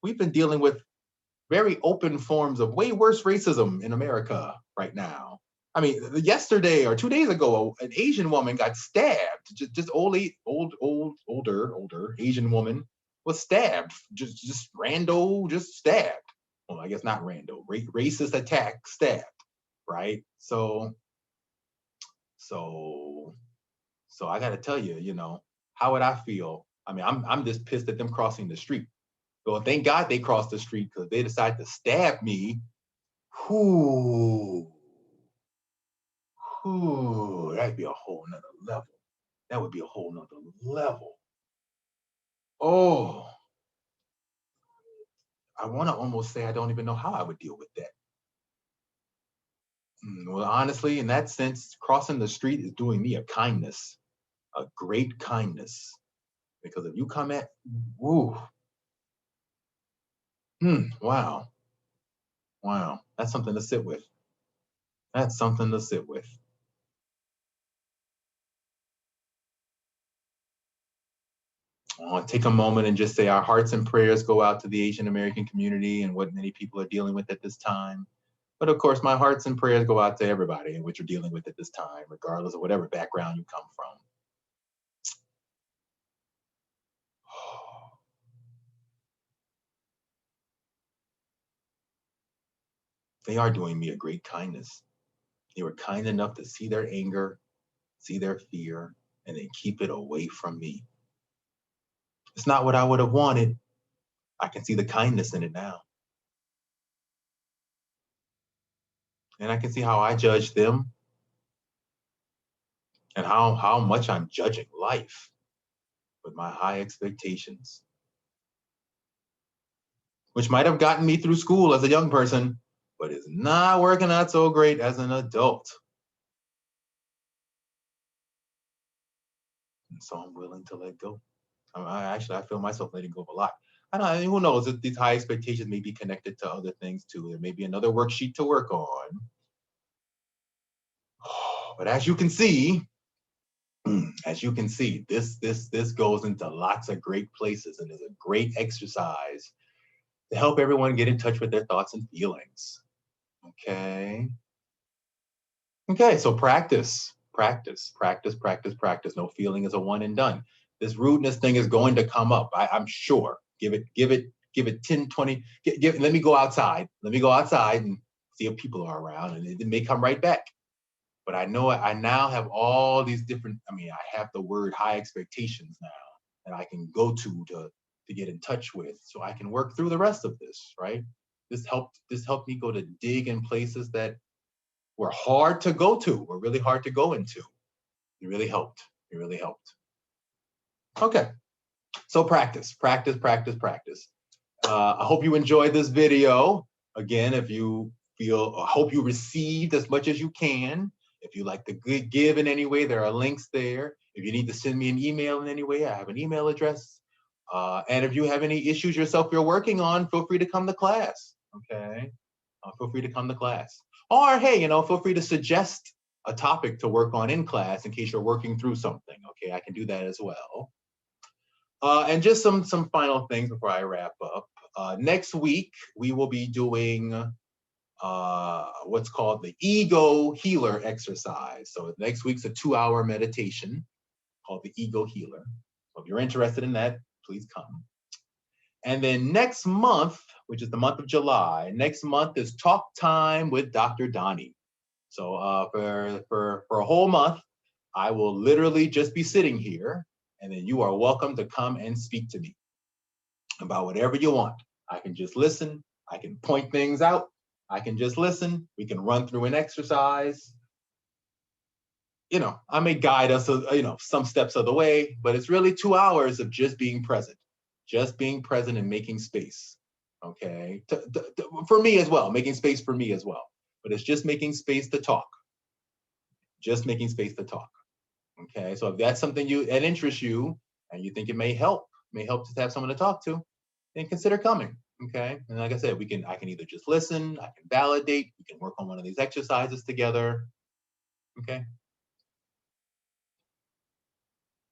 we've been dealing with very open forms of way worse racism in America right now. I mean, yesterday or 2 days ago, an Asian woman got stabbed. Just older Asian woman was stabbed. Just rando, just stabbed. Well, I guess not rando. Racist attack, stabbed. Right. So I got to tell you, how would I feel? I mean, I'm just pissed at them crossing the street. Well, thank God they crossed the street because they decided to stab me. Whoo, that'd be a whole nother level. That would be a whole nother level. Oh, I want to almost say I don't even know how I would deal with that. Well, honestly, in that sense, crossing the street is doing me a kindness, a great kindness. Because if you come at, woo, wow, that's something to sit with. That's something to sit with. I want to take a moment and just say our hearts and prayers go out to the Asian American community and what many people are dealing with at this time. But of course, my hearts and prayers go out to everybody and what you're dealing with at this time, regardless of whatever background you come from. They are doing me a great kindness. They were kind enough to see their anger, see their fear, and then keep it away from me. It's not what I would have wanted. I can see the kindness in it now. And I can see how I judge them and how much I'm judging life with my high expectations, which might have gotten me through school as a young person, but is not working out so great as an adult. And so I'm willing to let go. I feel myself letting go of a lot. I don't know, who knows if these high expectations may be connected to other things too. There may be another worksheet to work on. But as you can see, this goes into lots of great places and is a great exercise to help everyone get in touch with their thoughts and feelings. Okay. Okay, so practice. No feeling is a one and done. This rudeness thing is going to come up. I'm sure. Give it 10, 20. Let me go outside. Let me go outside and see if people are around, and it may come right back. But I know I now have all these different, I have the word high expectations now that I can go to get in touch with so I can work through the rest of this, right? This helped me go to dig in places that were hard to go to, were really hard to go into. It really helped. It really helped. Okay, so practice. I hope you enjoyed this video. Again, if you I hope you received as much as you can. If you like to give in any way, there are links there. If you need to send me an email in any way, I have an email address. And if you have any issues yourself you're working on, feel free to come to class. Okay, feel free to come to class. Or hey, feel free to suggest a topic to work on in class in case you're working through something. Okay, I can do that as well. And just some final things before I wrap up. Next week we will be doing what's called the ego healer exercise. So next week's a 2-hour meditation called the ego healer. So if you're interested in that, please come. And then next month, which is the month of July, next month is Talk Time with Dr. Donnie. So for a whole month, I will literally just be sitting here, and then you are welcome to come and speak to me about whatever you want. I can just listen. I can point things out. I can just listen. We can run through an exercise. I may guide us, some steps of the way, but it's really 2 hours of just being present and making space. Okay, for me as well, making space for me as well. But it's just making space to talk. Just making space to talk. Okay, so if that's something that interests you and you think it may help may help to have someone to talk to, then consider coming. Okay. And like I said, I can either just listen, I can validate, we can work on one of these exercises together. Okay.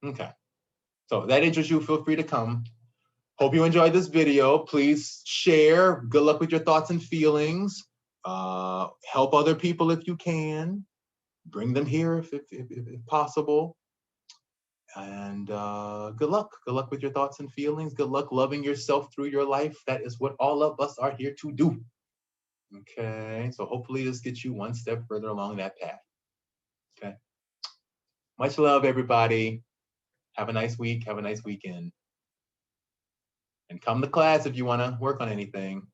Okay. So that interests you, feel free to come. Hope you enjoyed this video. Please share. Good luck with your thoughts and feelings. Help other people if you can. Bring them here if possible. And good luck. Good luck with your thoughts and feelings. Good luck loving yourself through your life. That is what all of us are here to do. Okay, so hopefully this gets you one step further along that path. Okay. Much love, everybody. Have a nice week. Have a nice weekend. And come to class if you want to work on anything.